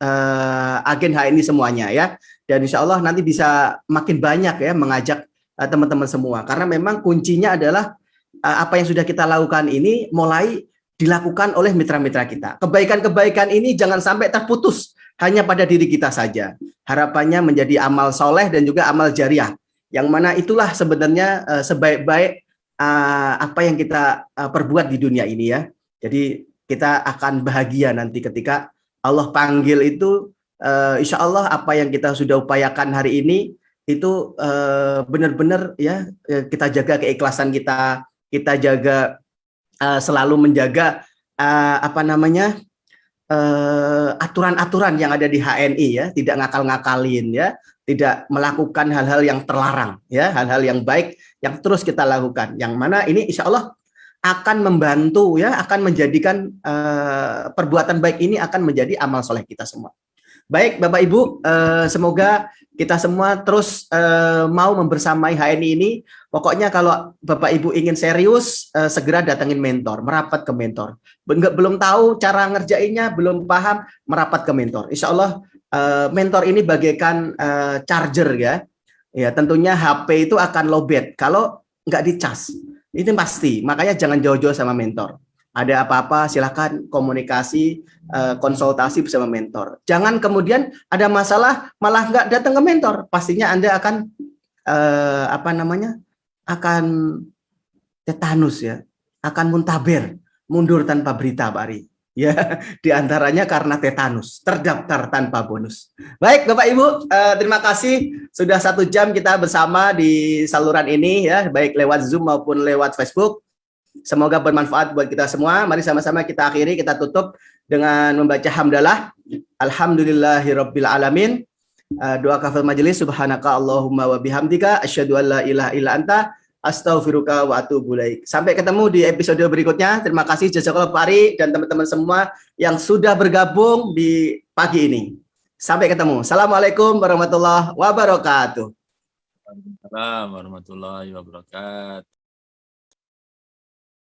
agen HNI semuanya ya. Dan insya Allah nanti bisa makin banyak ya mengajak teman-teman semua, karena memang kuncinya adalah apa yang sudah kita lakukan ini mulai dilakukan oleh mitra-mitra kita. Kebaikan-kebaikan ini jangan sampai terputus hanya pada diri kita saja. Harapannya menjadi amal soleh dan juga amal jariah, yang mana itulah sebenarnya sebaik-baik apa yang kita perbuat di dunia ini ya. Jadi kita akan bahagia nanti ketika Allah panggil itu, insya Allah apa yang kita sudah upayakan hari ini itu benar-benar ya kita jaga keikhlasan kita jaga selalu menjaga aturan-aturan yang ada di HNI ya, tidak ngakal-ngakalin ya, tidak melakukan hal-hal yang terlarang ya, hal-hal yang baik yang terus kita lakukan, yang mana ini insya Allah akan membantu ya, akan menjadikan perbuatan baik ini akan menjadi amal soleh kita semua. Baik Bapak Ibu, semoga kita semua terus mau membersamai HNI ini. Pokoknya kalau Bapak Ibu ingin serius, segera datangin mentor, merapat ke mentor. Belum tahu cara ngerjainnya, belum paham, merapat ke mentor. Insya Allah mentor ini bagaikan charger ya. Ya tentunya HP itu akan lowbat kalau nggak dicas. Ini pasti. Makanya jangan jauh-jauh sama mentor. Ada apa-apa silakan komunikasi, konsultasi bersama mentor. Jangan kemudian ada masalah malah nggak datang ke mentor. Pastinya Anda akan akan tetanus ya, akan muntaber, mundur tanpa berita Pak Ari. Ya, diantaranya karena tetanus, terdaftar tanpa bonus. Baik Bapak Ibu, terima kasih sudah 1 jam kita bersama di saluran ini ya, baik lewat Zoom maupun lewat Facebook. Semoga bermanfaat buat kita semua. Mari sama-sama kita akhiri, kita tutup dengan membaca hamdalah. Alhamdulillahirabbil alamin. Doa kafil majelis, subhanaka Allahumma wa bihamdika asyhadu an la ilaha illa anta astaghfiruka wa atubu ilaik. Sampai ketemu di episode berikutnya. Terima kasih jazakallahu Pak Ari dan teman-teman semua yang sudah bergabung di pagi ini. Sampai ketemu. Assalamualaikum warahmatullahi wabarakatuh. Waalaikumsalam warahmatullahi wabarakatuh.